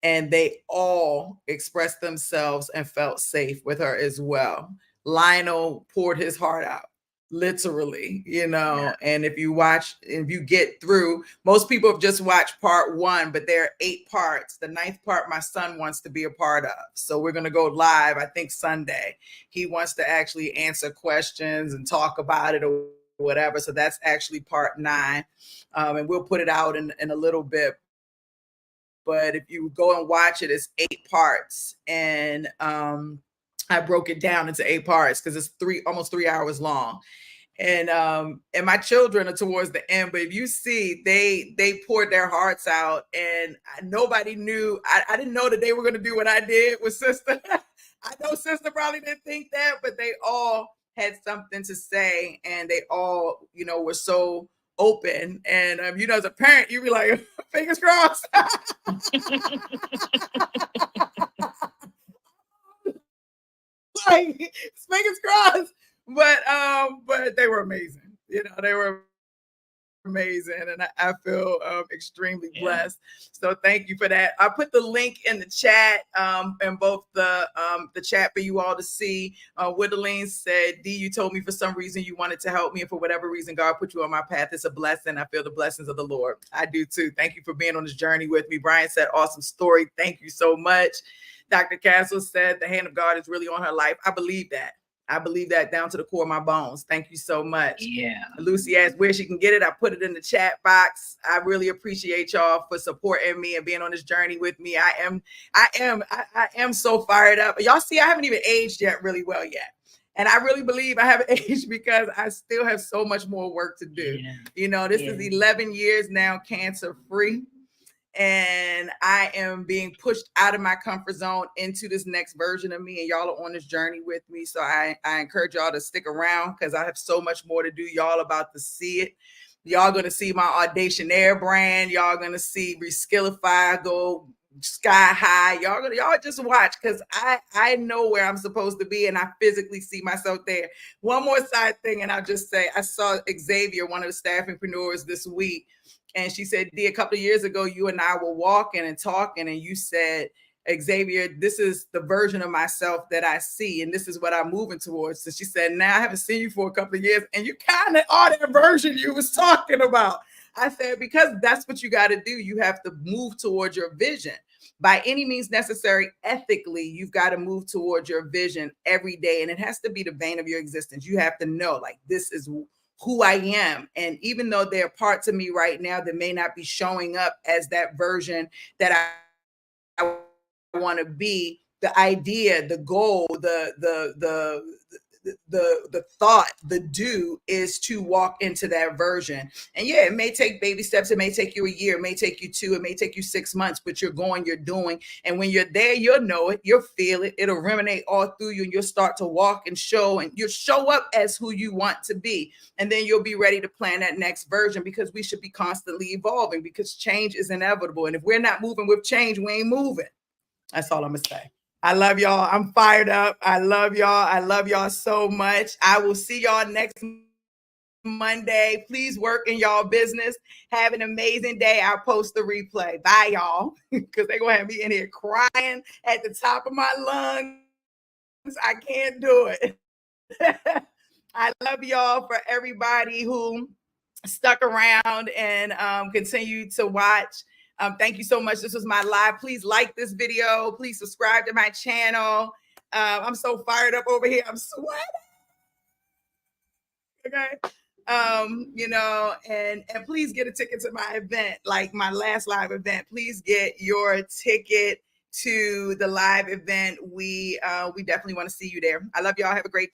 And they all expressed themselves and felt safe with her as well. Lionel poured his heart out, literally, you know. Yeah. And if you get through, most people have just watched part 1, but there are 8 parts. The 9th part, my son wants to be a part of. So we're going to go live, I think Sunday. He wants to actually answer questions and talk about it or whatever. So that's actually part 9. And we'll put it out in a little bit. But if you go and watch it, it's 8 parts. And I broke it down into 8 parts because it's almost 3 hours long. And my children are towards the end, but if you see, they poured their hearts out, and nobody knew. I didn't know that they were going to do what I did with sister. I know sister probably didn't think that, but they all had something to say, and they all, you know, were so open. And you know, as a parent, you be like, fingers crossed. Like, fingers crossed. But they were amazing. You know, they were amazing, and I feel extremely blessed. So thank you for that. I put the link in the chat, in both the chat for you all to see. Wittaline said, Dee, you told me for some reason you wanted to help me, and for whatever reason God put you on my path. It's a blessing. I feel the blessings of the Lord. I do too. Thank you for being on this journey with me. Brian said, awesome story. Thank you so much. Dr. Castle said the hand of God is really on her life. I believe that. I believe that down to the core of my bones. Thank you so much. Yeah. Lucy asked where she can get it. I put it in the chat box. I really appreciate y'all for supporting me and being on this journey with me. I am so fired up. Y'all see, I haven't even aged yet really well yet. And I really believe I haven't aged because I still have so much more work to do. Yeah. You know, this is 11 years now, cancer free. And I am being pushed out of my comfort zone into this next version of me. And y'all are on this journey with me. So I encourage y'all to stick around because I have so much more to do. Y'all about to see it. Y'all going to see my Audationaire brand. Y'all going to see Reskillify go sky high. Y'all just watch because I know where I'm supposed to be and I physically see myself there. One more side thing, and I'll just say, I saw Xavier, one of the staffingpreneurs this week. And she said, Dee, a couple of years ago, you and I were walking and talking, and you said, Xavier, this is the version of myself that I see, and this is what I'm moving towards. So she said, now I haven't seen you for a couple of years, and you kind of are that version you was talking about. I said, because that's what you got to do. You have to move towards your vision. By any means necessary, ethically, you've got to move towards your vision every day, and it has to be the vein of your existence. You have to know, like, this is who I am. And even though there are parts of me right now that may not be showing up as that version that I want to be, the idea, the goal, the the thought, the do is to walk into that version. And yeah, it may take baby steps. It may take you a year. It may take you 2. It may take you 6 months, but you're going, you're doing. And when you're there, you'll know it. You'll feel it. It'll ruminate all through you, and you'll start to walk and show, and you'll show up as who you want to be. And then you'll be ready to plan that next version, because we should be constantly evolving, because change is inevitable. And if we're not moving with change, we ain't moving. That's all I'm gonna say. I love y'all. I'm fired up. I love y'all. I love y'all so much. I will see y'all next Monday. Please work in y'all business. Have an amazing day. I'll post the replay. Bye, y'all. Because they're going to have me in here crying at the top of my lungs. I can't do it. I love y'all. For everybody who stuck around and continue to watch. Thank you so much. This was my live. Please like this video. Please subscribe to my channel. I'm so fired up over here. I'm sweating. Okay. You know, and please get a ticket to my event, like my last live event. Please get your ticket to the live event. We definitely want to see you there. I love y'all. Have a great